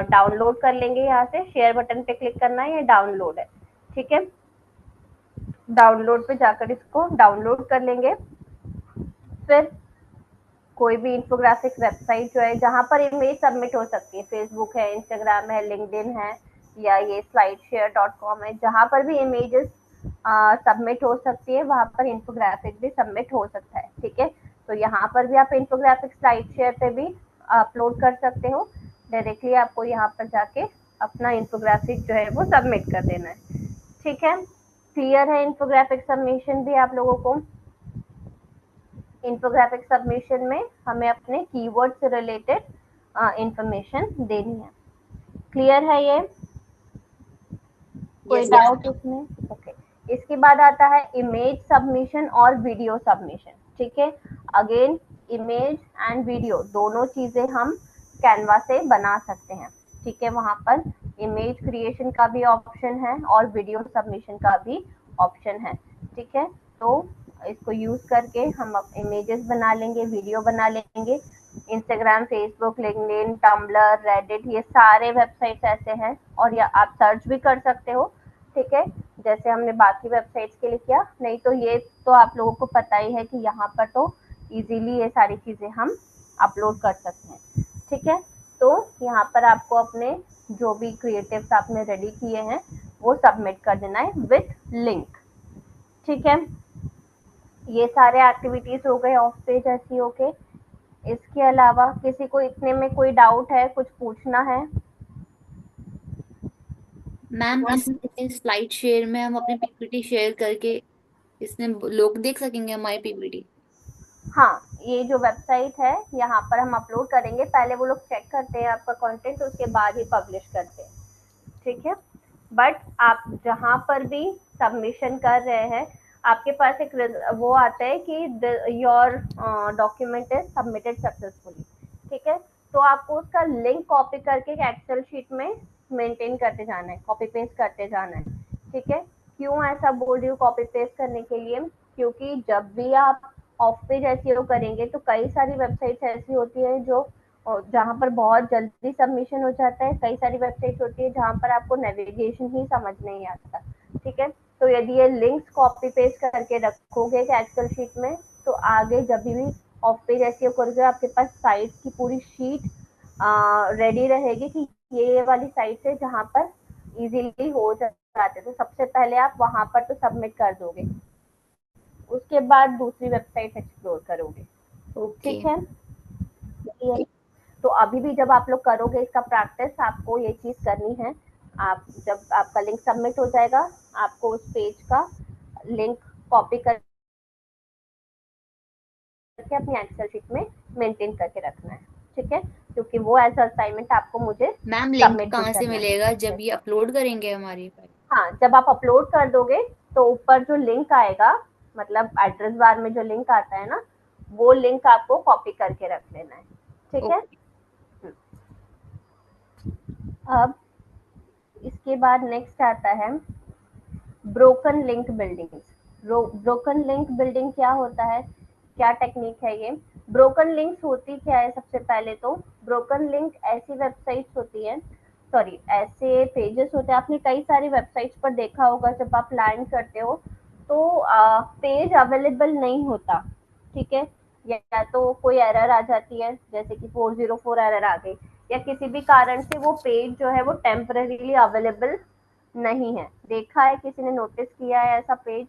डाउनलोड कर लेंगे। यहाँ से शेयर बटन पे क्लिक करना है, ये डाउनलोड है। ठीक है, डाउनलोड पे जाकर इसको डाउनलोड कर लेंगे। फिर कोई भी इन्फोग्राफिक वेबसाइट जो है जहाँ पर इमेज सबमिट हो सकती है, फेसबुक है, इंस्टाग्राम है, लिंक्डइन है, या ये slideshare.com है, जहाँ पर भी इमेजेस सबमिट हो सकती है वहाँ पर इन्फोग्राफिक भी सबमिट हो सकता है। ठीक है, तो यहाँ पर भी आप इन्फोग्राफिक स्लाइडशेयर पे भी अपलोड कर सकते हो। डायरेक्टली आपको यहाँ पर जाके अपना इन्फोग्राफिक जो है वो सबमिट कर देना है। ठीक है, क्लियर है इन्फोग्राफिक सबमिशन भी आप लोगों को? इन्फोग्राफिक सबमिशन में हमें अपने कीवर्ड से रिलेटेड इंफॉर्मेशन देनी है। क्लियर है ये? कोई डाउट इसमें? ओके, इसके बाद आता है इमेज सबमिशन और वीडियो सबमिशन। ठीक है, अगेन इमेज एंड वीडियो दोनों चीजें हम कैनवा से बना सकते हैं। ठीक है, वहां पर इमेज क्रिएशन का भी ऑप्शन है और वीडियो सबमिशन का भी ऑप्शन है। ठीक है, तो इसको यूज करके हम इमेजेस बना लेंगे, वीडियो बना लेंगे। Instagram, Facebook, LinkedIn, Tumblr, Reddit, ये सारे वेबसाइट्स ऐसे हैं, और या आप सर्च भी कर सकते हो। ठीक है, जैसे हमने बाकी वेबसाइट्स के लिए किया। नहीं तो ये तो आप लोगों को पता ही है कि यहाँ पर तो इजीली ये सारी चीजें हम अपलोड कर सकते हैं। ठीक है, तो यहाँ पर आपको अपने जो भी क्रिएटिव्स आपने रेडी किए हैं वो सबमिट कर देना है विथ लिंक। ठीक है, ये सारे एक्टिविटीज हो गए ऑफ पेज एसईओ के। इसके अलावा किसी को इतने में कोई डाउट है, कुछ पूछना है? मैम इसमें स्लाइड शेयर में हम अपनी पीपीटी शेयर करके इसमें लोग देख सकेंगे हमारी पीपीटी? हाँ, ये जो वेबसाइट है यहाँ पर हम अपलोड करेंगे, पहले वो लोग चेक करते हैं आपका कंटेंट, उसके बाद ही पब्लिश करते हैं। ठीक है, बट आप जहाँ पर भी सबमिशन कर रहे हैं आपके पास एक वो आता है कि your document is submitted successfully. ठीक है, तो आपको उसका लिंक कॉपी करके एक्सेल शीट में मेंटेन करते जाना है, कॉपी पेस्ट करते जाना है। ठीक है, क्यों ऐसा बोल रही हूँ कॉपी पेस्ट करने के लिए? क्योंकि जब भी आप ऑफ पेज एसईओ करेंगे तो कई सारी वेबसाइट्स ऐसी होती है जो जहाँ पर बहुत जल्दी सबमिशन हो जाता है, कई सारी वेबसाइट होती है जहाँ पर आपको नेविगेशन ही समझ नहीं आता। ठीक है, तो यदि ये लिंक्स कॉपी पेस्ट करके रखोगे एक्सेल शीट में, तो आगे जब भी ऑफ पेज एसईओ करोगे आपके पास साइट की पूरी शीट रेडी रहेगी कि ये वाली साइट है जहाँ पर इजीली हो जाते हैं, तो सबसे पहले आप वहां पर तो सबमिट कर दोगे, उसके बाद दूसरी वेबसाइट एक्सप्लोर करोगे। ठीक है, तो अभी भी जब आप लोग करोगे इसका प्रैक्टिस, आपको ये चीज करनी है। आप जब आपका लिंक सबमिट हो जाएगा, आपको उस पेज का लिंक कॉपी करके अपनी एक्सेल शीट में मेंटेन करके रखना है, ठीक है, क्योंकि वो एज असाइनमेंट आपको मुझे मैम लिंक सबमिट भी कहाँ से करना है। मिलेगा जब ये अपलोड करेंगे हमारी फाइल? हाँ, जब आप अपलोड कर दोगे तो ऊपर जो लिंक आएगा, मतलब एड्रेस बार में जो लिंक आता है ना, वो लिंक आपको कॉपी करके रख लेना है, ठीक है। अब इसके बाद नेक्स्ट आता है broken link building. Broken link building क्या होता है, क्या टेक्निक है ये? ब्रोकन लिंक्स होती क्या है? सबसे पहले तो ब्रोकन लिंक ऐसी वेबसाइट्स होती है, सॉरी ऐसे पेजेस होते हैं, आपने कई सारी वेबसाइट्स पर देखा होगा, जब आप लैंड करते हो तो पेज अवेलेबल नहीं होता, ठीक है, या तो कोई एरर आ जाती है, जैसे कि 404 एरर आ गई, या किसी भी कारण से वो पेज जो है वो टेम्परेरीली अवेलेबल नहीं है। देखा है, किसी ने नोटिस किया है ऐसा पेज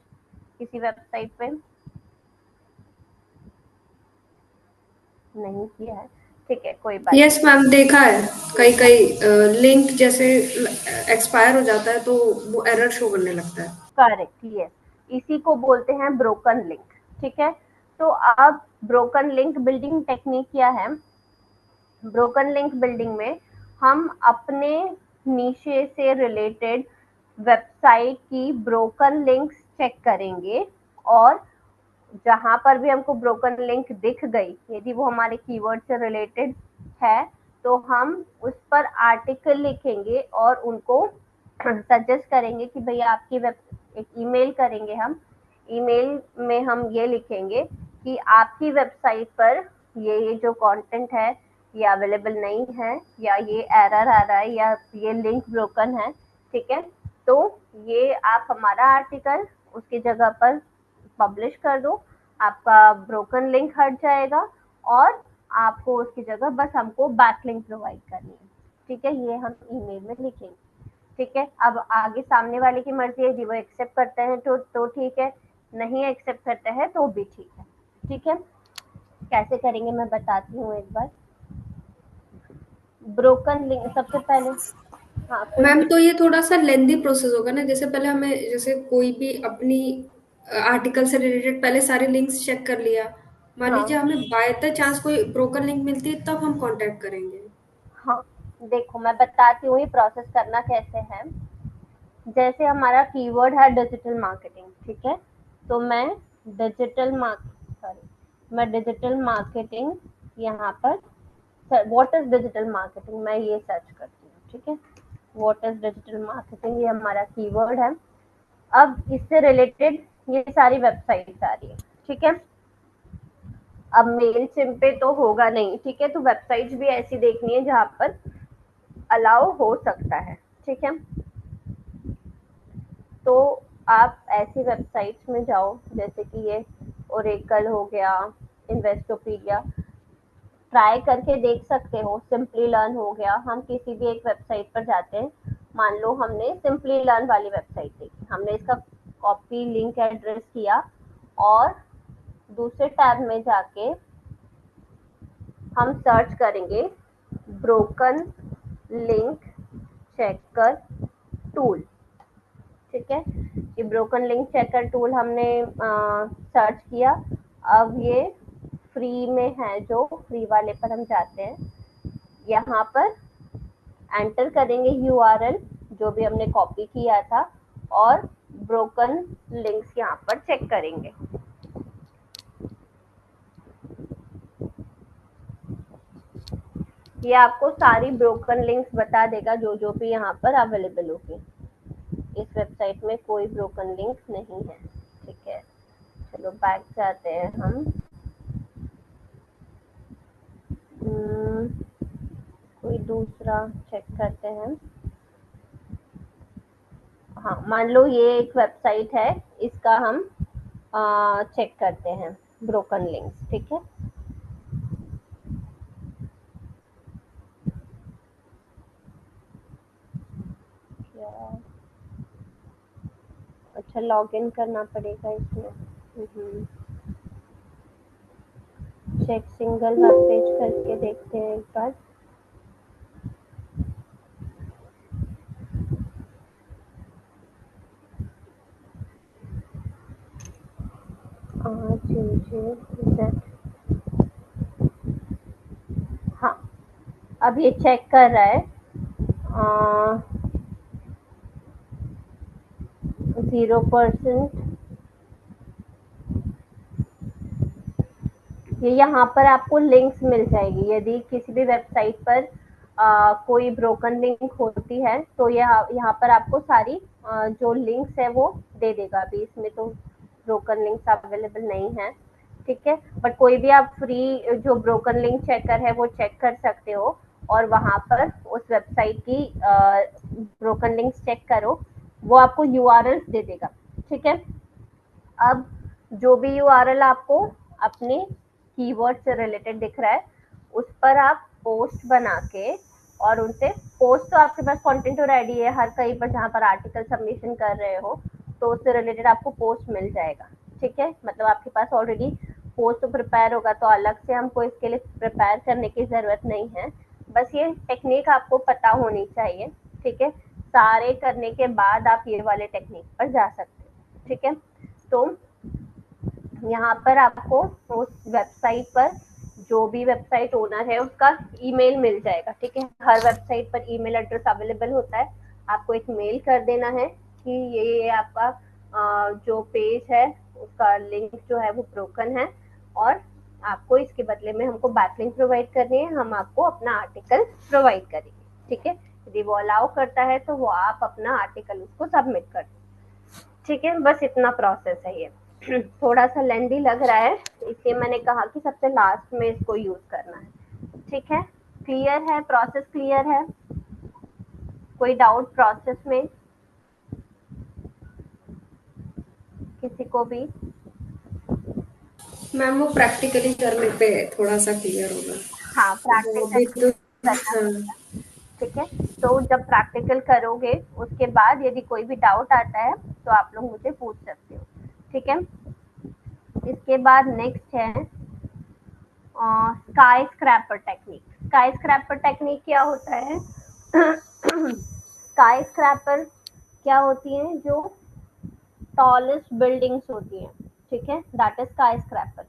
किसी वेबसाइट पे? नहीं किया है, ठीक है, कोई बात यस मैम, देखा है कई कई लिंक जैसे एक्सपायर हो जाता है तो वो एरर शो करने लगता है। करेक्ट, यस, इसी को बोलते हैं ब्रोकन लिंक, ठीक है। तो अब ब्रोकन लिंक बिल्डिंग टेक्निक क्या है? ब्रोकन लिंक बिल्डिंग में हम अपने नीचे से रिलेटेड वेबसाइट की ब्रोकन लिंक्स चेक करेंगे, और जहां पर भी हमको ब्रोकन लिंक दिख गई, यदि वो हमारे कीवर्ड से रिलेटेड है, तो हम उस पर आर्टिकल लिखेंगे और उनको सजेस्ट करेंगे कि भैया आपकी वेब एक ईमेल करेंगे हम, ईमेल में हम ये लिखेंगे कि आपकी वेबसाइट पर ये जो कंटेंट है ये अवेलेबल नहीं है, या ये एरर आ रहा है, या ये लिंक ब्रोकन है, ठीक है, तो ये आप हमारा आर्टिकल उसकी जगह पर पब्लिश कर दो, आपका ब्रोकन लिंक हट जाएगा, और आपको उसकी जगह बस हमको बैकलिंक प्रोवाइड करनी है, ठीक है, ये हम ईमेल में लिखेंगे, ठीक है। अब आगे सामने वाले की मर्जी है, यदि वो एक्सेप्ट करते हैं तो ठीक है, नहीं एक्सेप्ट करते हैं तो भी ठीक है, ठीक है। कैसे करेंगे मैं बताती हूँ एक बार। ब्रोकन लिंक सबसे पहले, हाँ कोई मैम तो ये थोड़ा सा लेंदी प्रोसेस होगा ना, जैसे पहले हमें जैसे कोई भी अपनी आर्टिकल से रिलेटेड पहले सारे लिंक्स चेक कर लिया, मान लीजिए हाँ हमें बाय द चांस कोई ब्रोकन लिंक मिलती है तब हम कांटेक्ट करेंगे। हाँ, देखो मैं बताती हूँ ये प्रोसेस करना कैसे है। जैसे हमारा कीवर्ड है डिजिटल मार्केटिंग, ठीक है, तो मैं डिजिटल मार्केटिंग यहाँ पर, व्हाट इज डिजिटल मार्केटिंग, मैं ये सर्च करती हूँ, ठीक है, व्हाट इज डिजिटल मार्केटिंग, ये हमारा कीवर्ड है। अब इससे रिलेटेड ये सारी वेबसाइट्स आ रही है, ठीक है। अब मेल सिम पे तो होगा नहीं, ठीक है, तो वेबसाइट्स भी ऐसी देखनी है जहाँ पर अलाउ हो सकता है, ठीक है। तो आप ऐसी वेबसाइट्स में जाओ, जैसे कि ये ओरेकल हो गया, इन्वेस्टोपीडिया, ट्राई करके देख सकते हो, सिंपली लर्न हो गया, हम किसी भी एक वेबसाइट पर जाते हैं, मान लो हमने सिंपली लर्न वाली वेबसाइट देखी, हमने इसका कॉपी लिंक एड्रेस किया, और दूसरे टैब में जाके हम सर्च करेंगे ब्रोकन लिंक चेकर टूल, ठीक है, ये ब्रोकन लिंक चेकर टूल हमने सर्च किया। अब ये फ्री में है, जो फ्री वाले पर हम जाते हैं, यहाँ पर एंटर करेंगे यूआरएल जो भी हमने कॉपी किया था, और ब्रोकन लिंक्स यहाँ पर चेक करेंगे। ये आपको सारी ब्रोकन लिंक्स बता देगा जो भी यहाँ पर अवेलेबल होगी। इस वेबसाइट में कोई ब्रोकन लिंक नहीं है, ठीक है। चलो बैक जाते हैं हम। कोई दूसरा चेक करते हैं। हाँ, मान लो ये एक वेबसाइट है, इसका हम चेक करते हैं ब्रोकन लिंक्स, ठीक है। क्या, अच्छा लॉगिन करना पड़ेगा इसमें। चेक सिंगल वेब पेज करके देखते हैं एक बार। हाँ, अब ये चेक कर रहा है 0%। ये यहाँ पर आपको लिंक्स मिल जाएगी। यदि किसी भी वेबसाइट पर कोई ब्रोकन लिंक होती है तो यहाँ पर आपको सारी जो लिंक्स है वो दे देगा। अभी इसमें तो ब्रोकन लिंक्स अवेलेबल नहीं है, ठीक है, बट कोई भी आप फ्री जो ब्रोकन लिंक चेकर है वो चेक कर सकते हो और वहाँ पर उस वेबसाइट की ब्रोकन लिंक्स चेक करो, वो आपको यूआरएल्स दे देगा, ठीक है। अब जो भी यूआरएल आपको अपने कीवर्ड से रिलेटेड दिख रहा है उस पर आप पोस्ट बना के और उनसे पोस्ट तो आपके पास कंटेंट और आईडी है हर कहीं पर जहाँ पर आर्टिकल सबमिशन कर रहे हो तो उससे रिलेटेड आपको पोस्ट मिल जाएगा, ठीक है। मतलब आपके पास ऑलरेडी पोस्ट तो प्रिपेयर होगा तो अलग से हमको इसके लिए प्रिपेयर करने की ज़रूरत नहीं है। बस ये टेक्निक आपको पता होनी चाहिए, ठीक है। सारे करने के बाद आप ये वाले टेक्निक पर जा सकते हो, ठीक है। तो यहाँ पर आपको उस वेबसाइट पर जो भी वेबसाइट ओनर है उसका ईमेल मिल जाएगा, ठीक है। हर वेबसाइट पर ईमेल एड्रेस अवेलेबल होता है। आपको एक मेल कर देना है कि ये आपका जो पेज है उसका लिंक जो है वो ब्रोकन है और आपको इसके बदले में हमको बैकलिंक प्रोवाइड करनी है, हम आपको अपना आर्टिकल प्रोवाइड करेंगे, ठीक है। यदि वो अलाउ करता है तो वो आप अपना आर्टिकल उसको सबमिट कर दो, ठीक है। बस इतना प्रोसेस है ये। थोड़ा सा लेंदी लग रहा है इसलिए मैंने कहा कि सबसे लास्ट में इसको यूज करना है, ठीक है। क्लियर है, प्रोसेस क्लियर है? कोई डाउट प्रोसेस में किसी को भी? मैम वो प्रैक्टिकली करने पे थोड़ा सा क्लियर होगा। हाँ, वो अभी प्रैक्टिकल तो करना, ठीक है। तो जब प्रैक्टिकल करोगे उसके बाद यदि कोई भी डाउट आता है तो आप लोग मुझे पूछ सकते हो, ठीक है। इसके बाद नेक्स्ट है sky scraper technique. Sky scraper technique क्या होता है? स्काई स्क्रैपर क्या होती है? जो टॉलेस्ट बिल्डिंग्स होती हैं, ठीक है, दैट इज स्काई स्क्रैपर।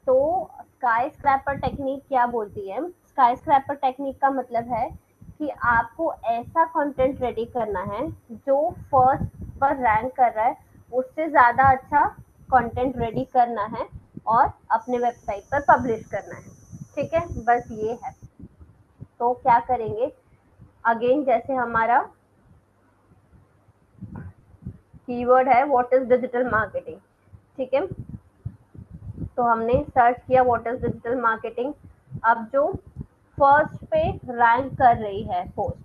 तो स्काई स्क्रैपर टेक्निक क्या बोलती है? स्काई स्क्रैपर टेक्निक का मतलब है कि आपको ऐसा कंटेंट रेडी करना है जो फर्स्ट पर रैंक कर रहा है उससे ज़्यादा अच्छा कंटेंट रेडी करना है और अपने वेबसाइट पर पब्लिश करना है, ठीक है। बस ये है। तो क्या करेंगे? अगेन जैसे हमारा कीवर्ड है व्हाट इज डिजिटल मार्केटिंग, ठीक है। तो हमने सर्च किया व्हाट इज डिजिटल मार्केटिंग। अब जो फर्स्ट पे रैंक कर रही है पोस्ट,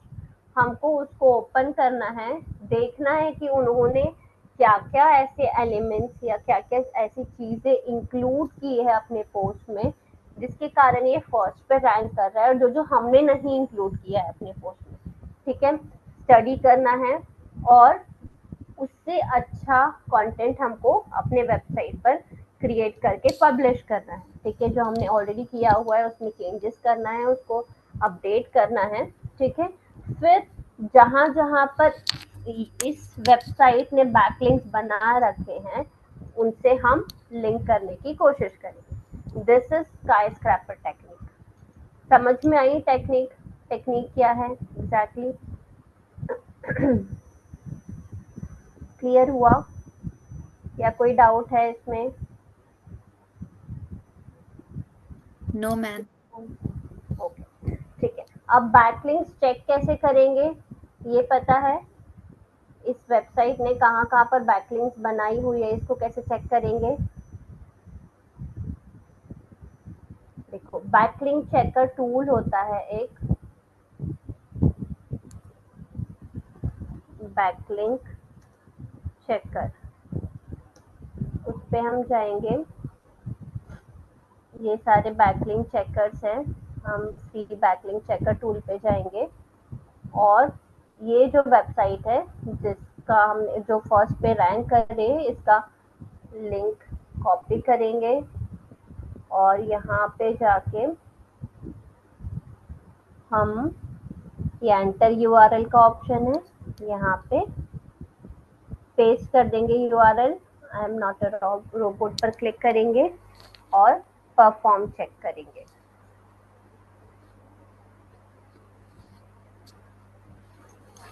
हमको उसको ओपन करना है, देखना है कि उन्होंने क्या क्या ऐसे एलिमेंट्स या क्या क्या ऐसी चीज़ें इंक्लूड की है अपने पोस्ट में जिसके कारण ये फर्स्ट पे रैंक कर रहा है और जो जो हमने नहीं इंक्लूड किया है अपने पोस्ट में, ठीक है। स्टडी करना है और उससे अच्छा कंटेंट हमको अपने वेबसाइट पर क्रिएट करके पब्लिश करना है, ठीक है। जो हमने ऑलरेडी किया हुआ है उसमें चेंजेस करना है, उसको अपडेट करना है, ठीक है। फिर जहाँ जहाँ पर इस वेबसाइट ने बैकलिंक्स बना रखे हैं उनसे हम लिंक करने की कोशिश करेंगे। This is sky scraper technique. समझ में आई टेक्निक? टेक्निक क्या है एग्जैक्टली? क्लियर हुआ या कोई डाउट है इसमें? No ma'am. ओके, ठीक है। अब बैकलिंक्स चेक कैसे करेंगे ये पता है? इस वेबसाइट ने कहाँ कहाँ पर बैकलिंक्स बनाई हुई है इसको कैसे चेक करेंगे? देखो, बैकलिंक चेकर टूल होता है एक, बैकलिंक चेकर। उस पे हम जाएंगे, ये सारे बैकलिंक चेकर्स हैं, हम सी बैकलिंक चेकर टूल पे जाएंगे और ये जो वेबसाइट है जिसका हमने जो फर्स्ट पे रैंक कर रहे हैं इसका लिंक कॉपी करेंगे और यहाँ पे जाके हम ये एंटर यूआरएल का ऑप्शन है, यहाँ पे पेस्ट कर देंगे URL I am not a robot पर क्लिक करेंगे और परफॉर्म चेक करेंगे।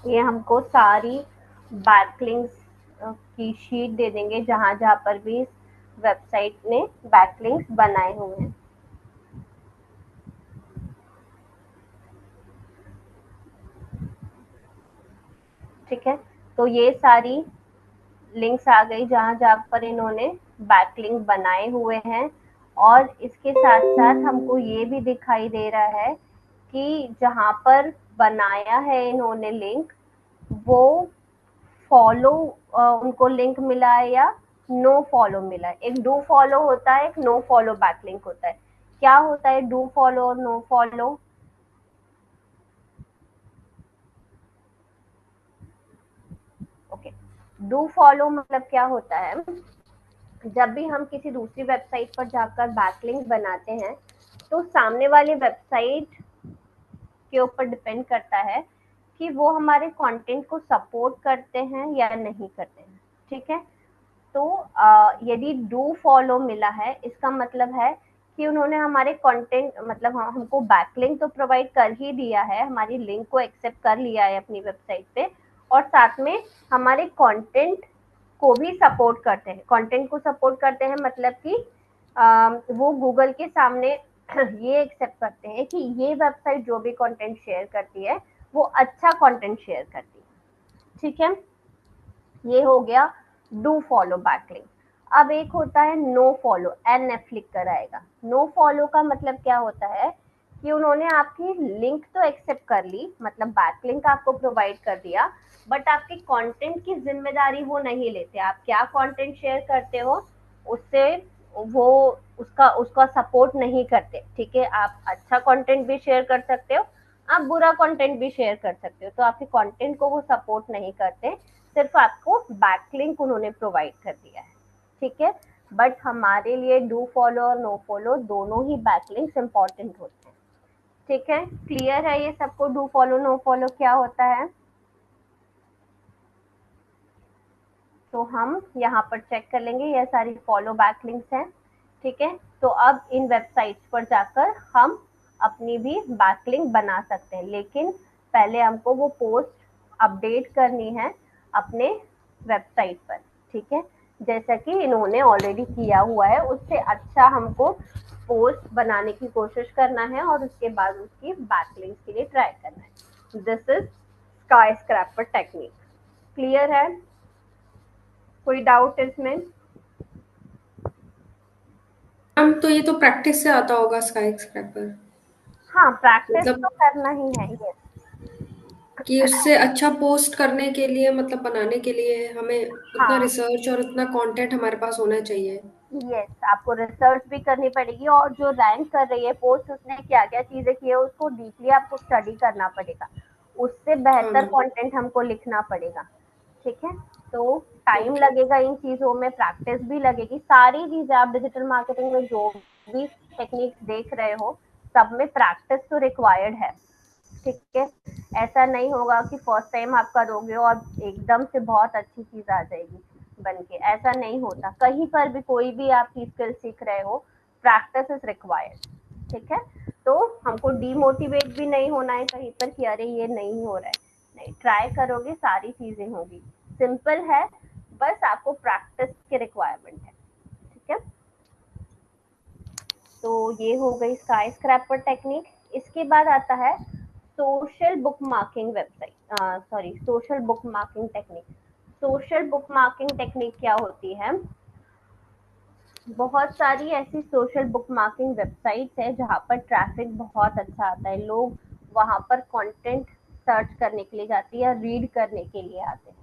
ये हमको सारी बैकलिंक्स की शीट दे देंगे जहां जहां पर भी इस वेबसाइट ने बैकलिंक्स बनाए हुए हैं। ठीक है, तो ये सारी लिंक्स आ गई जहां जहां पर इन्होंने बैकलिंक बनाए हुए हैं। और इसके साथ साथ हमको ये भी दिखाई दे रहा है कि जहां पर बनाया है इन्होंने लिंक, वो फॉलो उनको लिंक मिला है या नो फॉलो मिला है। एक डू फॉलो होता है, एक नो फॉलो बैकलिंक होता है। क्या होता है डू फॉलो और no follow? Okay, do follow मतलब क्या होता है, जब भी हम किसी दूसरी वेबसाइट पर जाकर बैकलिंक बनाते हैं तो सामने वाली वेबसाइट के ऊपर डिपेंड करता है कि वो हमारे कंटेंट को सपोर्ट करते हैं या नहीं करते हैं। ठीक है, तो यदि डू फॉलो मिला है, इसका मतलब है कि उन्होंने हमारे कंटेंट मतलब हमको बैकलिंक तो प्रोवाइड कर ही दिया है, हमारी लिंक को एक्सेप्ट कर लिया है अपनी वेबसाइट पे, और साथ में हमारे कंटेंट को भी सपोर्ट करते हैं। कंटेंट को सपोर्ट करते हैं मतलब कि वो गूगल के सामने ये एक्सेप्ट करते हैं कि ये वेबसाइट जो भी कंटेंट शेयर करती है वो अच्छा कंटेंट शेयर करती है। ठीक है, ये हो गया डू फॉलो बैकलिंक। अब एक होता है नो फॉलो, NF लिख कर आएगा। नो फॉलो का मतलब क्या होता है कि उन्होंने आपकी लिंक तो एक्सेप्ट कर ली, मतलब बैकलिंक आपको प्रोवाइड कर दिया, बट आपके कंटेंट की जिम्मेदारी वो नहीं लेते। आप क्या कंटेंट शेयर करते हो उससे वो उसका उसका सपोर्ट नहीं करते। ठीक है, आप अच्छा कंटेंट भी शेयर कर सकते हो, आप बुरा कंटेंट भी शेयर कर सकते हो, तो आपके कंटेंट को वो सपोर्ट नहीं करते, सिर्फ आपको बैकलिंक उन्होंने प्रोवाइड कर दिया है। ठीक है, बट हमारे लिए डू फॉलो और नो फॉलो दोनों ही बैकलिंक्स इंपॉर्टेंट होते हैं। ठीक है, क्लियर है ये सबको डू फॉलो नो फॉलो क्या होता है? तो हम यहाँ पर चेक कर लेंगे, ये सारी फॉलो बैकलिंक्स हैं। ठीक है, तो अब इन वेबसाइट्स पर जाकर हम अपनी भी बैकलिंक बना सकते हैं, लेकिन पहले हमको वो पोस्ट अपडेट करनी है अपने वेबसाइट पर। ठीक है, जैसा कि इन्होंने ऑलरेडी किया हुआ है, उससे अच्छा हमको पोस्ट बनाने की कोशिश करना है और उसके बाद उसकी बैकलिंक के लिए ट्राई करना है। This is sky scraper technique. Clear है? कोई डाउट इसमें? मैम तो ये तो प्रैक्टिस से आता होगा स्काई स्क्रैपर, हाँ, प्रैक्टिस मतलब तो करना ही है। यस, कि उससे अच्छा पोस्ट करने के लिए, मतलब बनाने के लिए हमें उतना हाँ, रिसर्च और उतना कंटेंट हमारे पास होना चाहिए। यस, आपको रिसर्च भी करनी पड़ेगी, और जो रैंक कर रही है पोस्ट, उसने क्या क्या चीजें की है उसको डीपली आपको स्टडी करना पड़ेगा, उससे हाँ बेहतर मैम। कंटेंट हमको लिखना पड़ेगा। ठीक है, तो टाइम ओके। लगेगा इन चीजों में, प्रैक्टिस भी लगेगी। सारी चीजें आप डिजिटल मार्केटिंग में जो भी टेक्निक्स देख रहे हो, सब में प्रैक्टिस तो रिक्वायर्ड है। ठीक है, ऐसा नहीं होगा कि फर्स्ट टाइम आप करोगे और एकदम से बहुत अच्छी चीज आ जाएगी बन के, ऐसा नहीं होता। कहीं पर भी कोई भी आप स्किल सीख रहे हो, प्रैक्टिस इज रिक्वायर्ड। ठीक है, तो हमको डीमोटिवेट भी नहीं होना है कहीं पर कि अरे ये नहीं हो रहा है, नहीं, ट्राई करोगे सारी चीजें होगी। सिंपल है, बस आपको प्रैक्टिस की रिक्वायरमेंट है। ठीक है, तो ये हो गई स्काई स्क्रैपर टेक्निक। इसके बाद आता है social book marking website, sorry, social book marking technique. Social book marking technique क्या होती है? बहुत सारी ऐसी सोशल बुक मार्किंग वेबसाइट्स है जहाँ पर ट्रैफिक बहुत अच्छा आता है, लोग वहाँ पर कंटेंट सर्च करने के लिए जाते हैं या रीड करने के लिए आते हैं।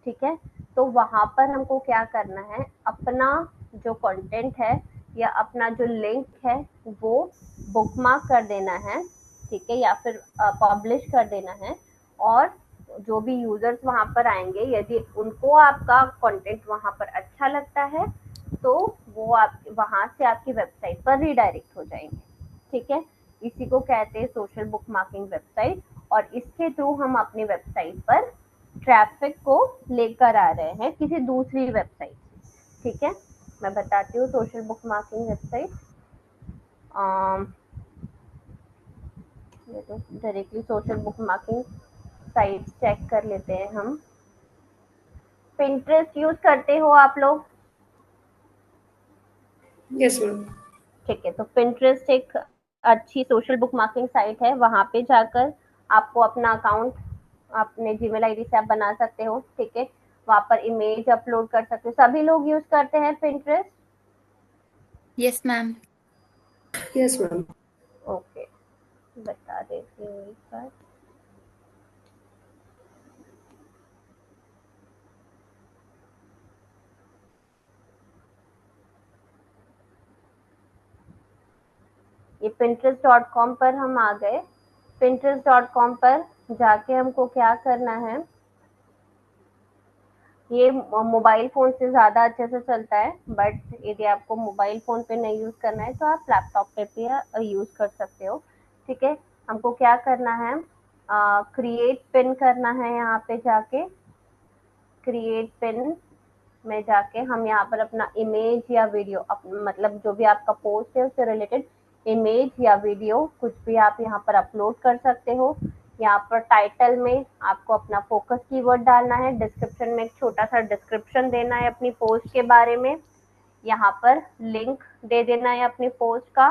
ठीक है, तो वहाँ पर हमको क्या करना है, अपना जो कंटेंट है या अपना जो लिंक है वो बुकमार्क कर देना है। ठीक है, या फिर पब्लिश कर देना है, और जो भी यूजर्स वहाँ पर आएंगे, यदि उनको आपका कंटेंट वहाँ पर अच्छा लगता है तो वो आप वहाँ से आपकी वेबसाइट पर रीडायरेक्ट हो जाएंगे। ठीक है, इसी को कहते हैं सोशल बुक मार्किंग वेबसाइट, और इसके थ्रू हम अपनी वेबसाइट पर ट्रैफिक को लेकर आ रहे हैं किसी दूसरी वेबसाइट से। ठीक है, मैं बताती हूँ सोशल बुक मार्किंग वेबसाइट। ये तो directly social bookmarking site check कर लेते हैं हम। पिंटरेस्ट यूज करते हो आप लोग? Yes ma'am. ठीक है, तो पिंटरेस्ट एक अच्छी सोशल बुक मार्किंग साइट है। वहां पे जाकर आपको अपना अकाउंट अपने जीमेल आईडी से आप बना सकते हो। ठीक है, वहां पर इमेज अपलोड कर सकते हो। सभी लोग यूज करते हैं Pinterest? Yes ma'am. Yes ma'am. Okay, बता देती हूँ एक बार। ये pinterest.com पर हम आ गए। pinterest.com पर जाके हमको क्या करना है, ये मोबाइल फोन से ज़्यादा अच्छे से चलता है, बट यदि आपको मोबाइल फ़ोन पे नहीं यूज़ करना है तो आप लैपटॉप पे भी यूज़ कर सकते हो। ठीक है, हमको क्या करना है, क्रिएट पिन करना है। यहाँ पे जाके क्रिएट पिन में जाके हम यहाँ पर अपना इमेज या वीडियो मतलब जो भी आपका पोस्ट है उससे रिलेटेड इमेज या वीडियो कुछ भी आप यहाँ पर अपलोड कर सकते हो। यहाँ पर टाइटल में आपको अपना फोकस कीवर्ड डालना है, डिस्क्रिप्शन में एक छोटा सा डिस्क्रिप्शन देना है अपनी पोस्ट के बारे में, यहाँ पर लिंक दे देना है अपनी पोस्ट का,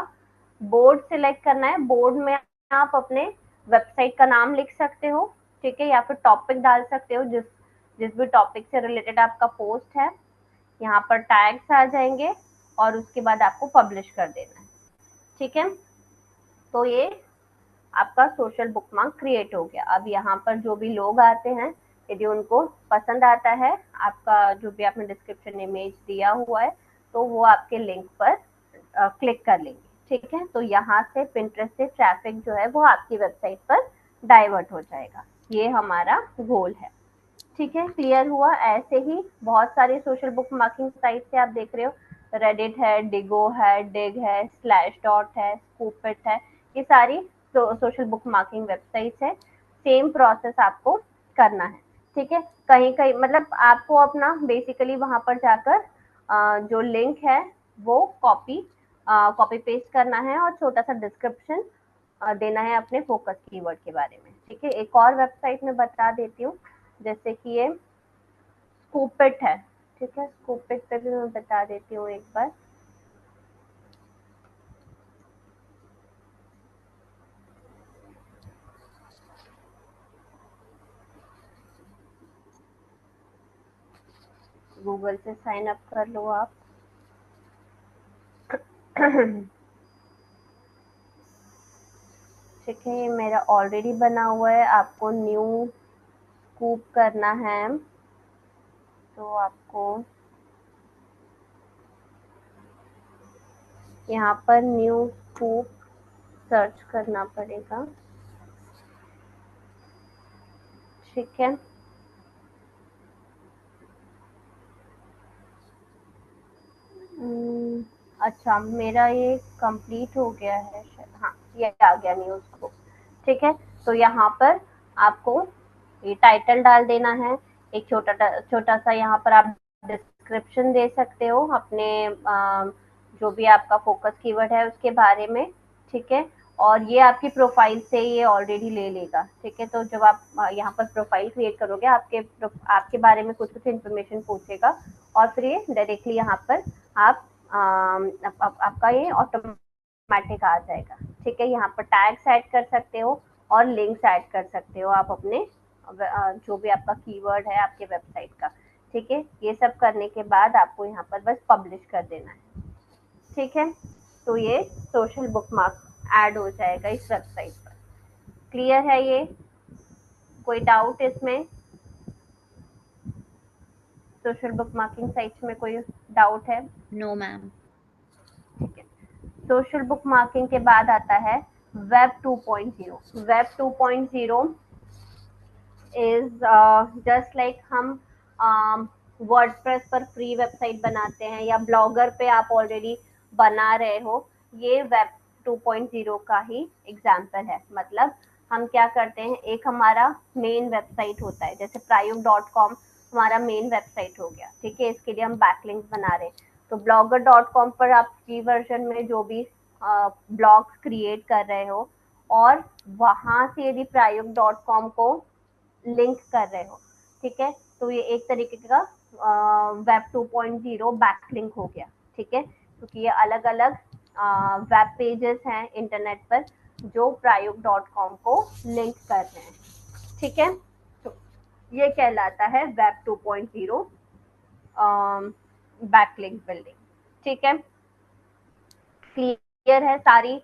बोर्ड सिलेक्ट करना है। बोर्ड में आप अपने वेबसाइट का नाम लिख सकते हो, ठीक है, या फिर टॉपिक डाल सकते हो जिस भी टॉपिक से रिलेटेड आपका पोस्ट है। यहाँ पर टैग्स आ जाएंगे और उसके बाद आपको पब्लिश कर देना है। ठीक है, तो ये आपका सोशल बुकमार्क क्रिएट हो गया। अब यहाँ पर जो भी लोग आते हैं, यदि उनको पसंद आता है आपका जो भी आपने डिस्क्रिप्शन इमेज दिया हुआ है, तो वो आपके लिंक पर क्लिक कर लेंगे। ठीक है, तो यहाँ से पिंटरेस्ट से ट्रैफिक जो है वो आपकी वेबसाइट पर डाइवर्ट हो जाएगा। ये हमारा गोल है। ठीक है, क्लियर हुआ? ऐसे ही बहुत सारे सोशल बुक मार्किंग साइट से आप देख रहे हो, रेडिट है, डिगो है, डिग है, स्लैश डॉट है, स्कूपिट है, ये सारी सोशल बुक मार्किंग वेबसाइट्स है। सेम प्रोसेस आपको करना है। ठीक है, कहीं कहीं मतलब आपको अपना बेसिकली वहां पर जाकर जो लिंक है वो कॉपी पेस्ट करना है और छोटा सा डिस्क्रिप्शन देना है अपने फोकस कीवर्ड के बारे में। ठीक है, एक और वेबसाइट में बता देती हूँ, जैसे कि ये स्कूपिट है। ठीक है, स्कूपिट पे भी मैं बता देती हूँ एक बार। गूगल से साइन अप कर लो आप। ठीक है, ये मेरा ऑलरेडी बना हुआ है, आपको न्यू स्कूप करना है तो आपको यहाँ पर न्यू स्कूप सर्च करना पड़ेगा। ठीक है, अच्छा मेरा ये कंप्लीट हो गया है शायद। हाँ, ये आ गया न्यू स्कूप। ठीक है, तो यहाँ पर आपको ये टाइटल डाल देना है, एक छोटा सा यहाँ पर आप डिस्क्रिप्शन दे सकते हो अपने जो भी आपका फोकस कीवर्ड है उसके बारे में। ठीक है, और ये आपकी प्रोफाइल से ये ऑलरेडी ले लेगा। ठीक है, तो जब आप यहाँ पर प्रोफाइल क्रिएट करोगे आपके बारे में कुछ कुछ इन्फॉर्मेशन पूछेगा और फिर ये डायरेक्टली यहाँ पर आपका ये ऑटोमेटिक आ जाएगा। ठीक है, यहाँ पर टैग्स ऐड कर सकते हो और लिंक्स ऐड कर सकते हो आप अपने जो भी आपका कीवर्ड है आपके वेबसाइट का। ठीक है, ये सब करने के बाद आपको यहाँ पर बस पब्लिश कर देना है। ठीक है, तो ये सोशल बुकमार्क ऐड हो जाएगा इस वेबसाइट पर। क्लियर है ये? कोई डाउट इसमें? सोशल बुकमार्किंग साइट्स में कोई डाउट है? No ma'am. ठीक है, सोशल बुकमार्किंग के बाद आता है web 2.0। Web 2.0 is just like हम वर्डप्रेस पर फ्री वेबसाइट बनाते हैं या ब्लॉगर पे आप ऑलरेडी बना रहे हो, ये वेब 2.0 का ही एग्जाम्पल है। मतलब हम क्या करते हैं, एक हमारा मेन वेबसाइट होता है जैसे प्रायोग.com, हमारा मेन वेबसाइट हो गया, ठीक है। इसके लिए हम बैकलिंक बना रहे हैं। तो blogger.com पर आप फ्री वर्जन में जो भी ब्लॉग्स क्रिएट कर रहे हो और वहां से यदि प्रायोग.com को लिंक कर रहे हो, ठीक है, तो ये एक तरीके का वेब 2.0 बैकलिंक हो गया, ठीक है, क्योंकि ये अलग अलग वेब पेजेस हैं इंटरनेट पर जो प्रायोग.com को लिंक कर रहे हैं, ठीक है। तो ये कहलाता है वेब 2.0 बैकलिंक बिल्डिंग, ठीक है। क्लियर है सारी,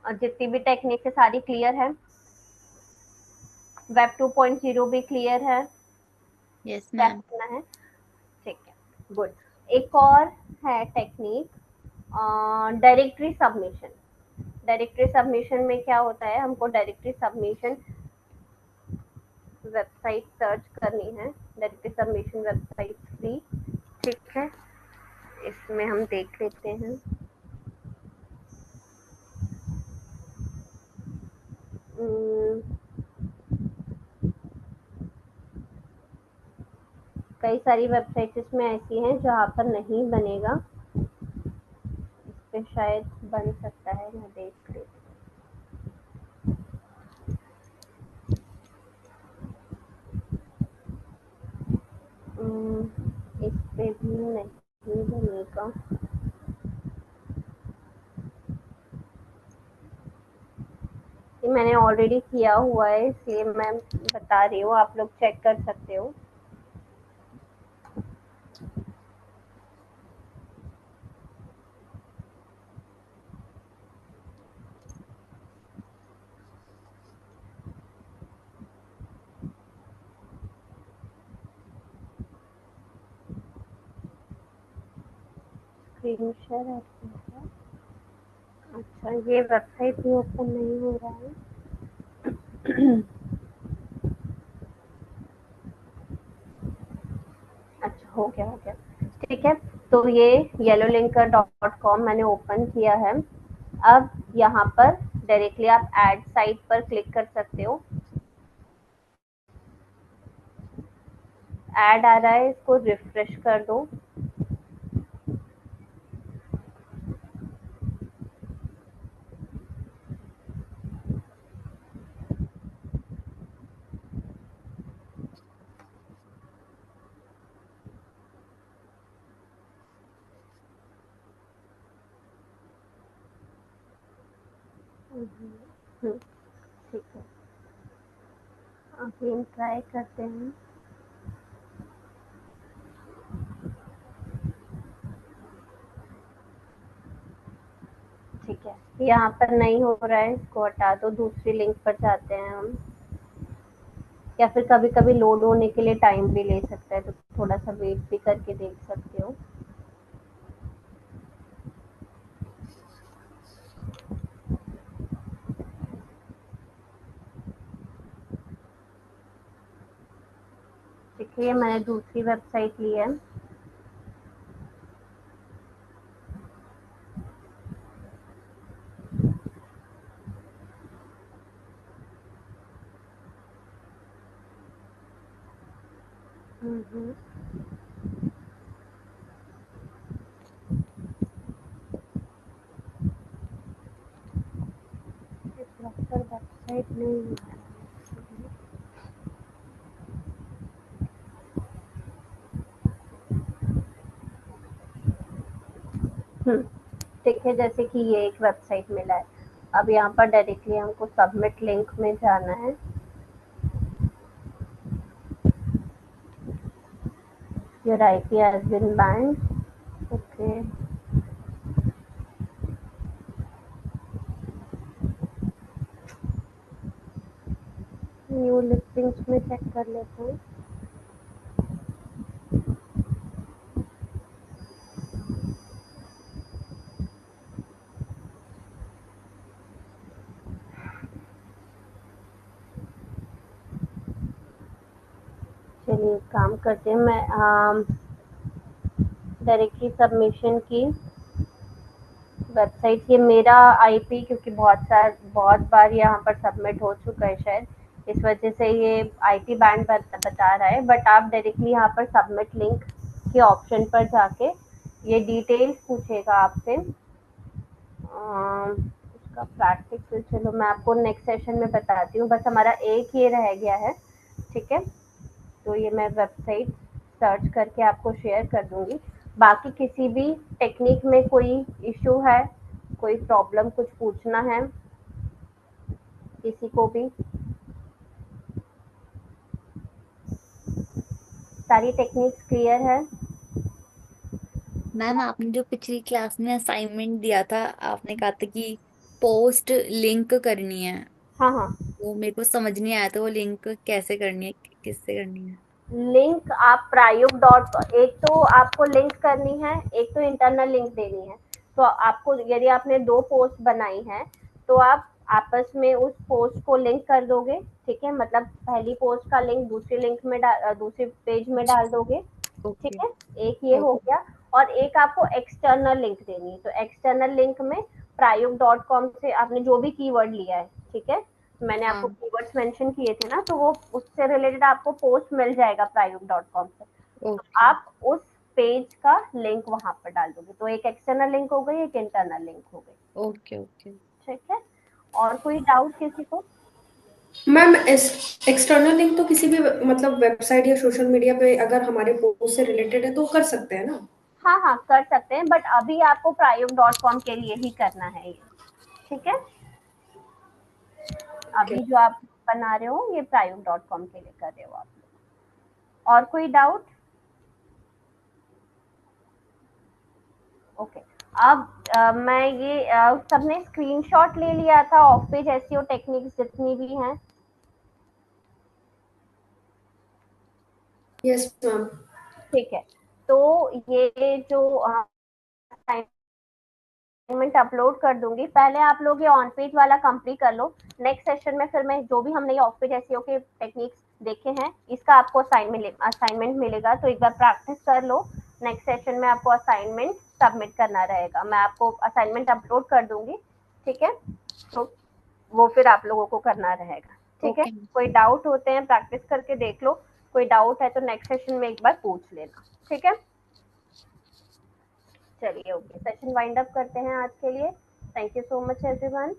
जितनी भी टेक्निक है सारी क्लियर है। वेब 2.0 भी क्लियर है, यस क्या मैम। करना है, ठीक है, गुड। एक और है technique, directory submission. Directory submission में क्या होता है, हमको डायरेक्टरी सबमिशन वेबसाइट सर्च करनी है, डायरेक्टरी सबमिशन वेबसाइट फ्री, ठीक है। इसमें हम देख लेते हैं। कई सारी वेबसाइट इसमें ऐसी हैं जहाँ पर नहीं बनेगा, इस पे शायद बन सकता है, मैं देख लेती हूँ। इस पे भी नहीं बनेगा। ये मैंने ऑलरेडी किया हुआ है इसलिए मैं बता रही हूँ, आप लोग चेक कर सकते हो। स्क्रीन शेयर है। अच्छा, ये वेबसाइट भी ओपन नहीं हो रहा है। अच्छा, हो गया, ठीक है। तो ये yellowlinker.com मैंने ओपन किया है। अब यहाँ पर डायरेक्टली आप ऐड साइट पर क्लिक कर सकते हो। ऐड आ रहा है, इसको रिफ्रेश कर दो। ठीक है, अगेन ट्राई करते हैं। ठीक है, यहाँ पर नहीं हो रहा है, इसको हटा दो, दूसरी लिंक पर जाते हैं हम। या फिर कभी कभी लोड होने के लिए टाइम भी ले सकता है, तो थोड़ा सा वेट भी करके देख सकते हो। देखिए मैंने दूसरी वेबसाइट ली है। प्रॉपर वेबसाइट नहीं है। ठीक है, जैसे कि ये एक वेबसाइट मिला है। अब यहाँ पर डायरेक्टली हमको सबमिट लिंक में जाना है। Your IP has been banned। Okay, new listings में चेक कर लेते हैं। चलिए काम करते हैं। मैं डायरेक्टली सबमिशन की वेबसाइट, ये मेरा IP क्योंकि बहुत बार यहाँ पर सबमिट हो चुका है शायद, इस वजह से ये आईटी बैंड बता रहा है, बट आप डायरेक्टली यहाँ पर सबमिट लिंक के ऑप्शन पर जाके ये डिटेल्स पूछेगा आपसे उसका प्रैक्टिकल। चलो मैं आपको नेक्स्ट सेशन में बताती हूँ, बस हमारा एक ये रह गया है, ठीक है। तो ये मैं वेबसाइट सर्च करके आपको शेयर कर दूंगी। बाकी किसी भी टेक्निक में कोई इशू है, कोई प्रॉब्लम, कुछ पूछना है किसी को भी, सारी टेक्निक्स क्लियर है? मैम आपने जो पिछली क्लास में असाइनमेंट दिया था, आपने कहा था कि पोस्ट लिंक करनी है, हाँ हाँ, वो मेरे को समझ नहीं आया था, वो लिंक कैसे करनी है, किससे करनी है? लिंक आप प्रायोग डॉट, एक तो आपको लिंक करनी है, एक तो इंटरनल लिंक देनी है। तो आपको, यदि आपने 2 पोस्ट बनाई है तो आप आपस में उस पोस्ट को लिंक कर दोगे, ठीक है। मतलब पहली पोस्ट का लिंक दूसरी लिंक में दूसरे पेज में डाल दोगे, ठीक ओके। है। एक ये हो ओके। गया, और एक आपको एक्सटर्नल लिंक देनी है। तो एक्सटर्नल लिंक में प्रायोग.com से आपने जो भी कीवर्ड लिया है, ठीक है, मैंने आपको हाँ। कीवर्ड्स मेंशन किए थे ना, तो वो उससे रिलेटेड आपको पोस्ट मिल जाएगा प्रायोग.com से। तो ओके। आप उस पेज का लिंक वहां पर डाल दोगे, तो एक एक्सटर्नल लिंक हो गई, एक इंटरनल लिंक हो गई, ओके। ओके। ठीक है। और कोई डाउट किसी को? मैम एक्सटर्नल लिंक तो किसी भी मतलब वेबसाइट या सोशल मीडिया पे अगर हमारे पोस्ट से रिलेटेड है तो कर सकते हैं ना? हाँ हाँ, कर सकते हैं, बट अभी आपको प्रायोग.com के लिए ही करना है ये, ठीक है। ओके। अभी जो आप बना रहे हो ये प्रायोग.com के लिए कर रहे हो आप लोग। और कोई डाउट? ओके। अब मैं ये सबने स्क्रीनशॉट ले लिया था ऑफ पेज एसईओ टेक्निक्स जितनी भी हैं? Yes ma'am. ठीक है। तो ये जो असाइनमेंट अपलोड कर दूंगी, पहले आप लोग ये ऑन पेज वाला कंप्लीट कर लो। नेक्स्ट सेशन में फिर मैं जो भी हमने ये ऑफ पेज एसईओ के टेक्निक्स देखे हैं, इसका आपको असाइनमेंट मिलेगा, तो एक बार प्रैक्टिस कर लो। नेक्स्ट सेशन में आपको असाइनमेंट सबमिट करना रहेगा, मैं आपको असाइनमेंट अपलोड कर दूंगी, ठीक है। तो वो फिर आप लोगों को करना रहेगा, ठीक है। ओके। कोई डाउट होते हैं प्रैक्टिस करके देख लो, कोई डाउट है तो नेक्स्ट सेशन में एक बार पूछ लेना, ठीक है। चलिए, ओके, सेशन वाइंड अप करते हैं आज के लिए। Thank you so much everyone.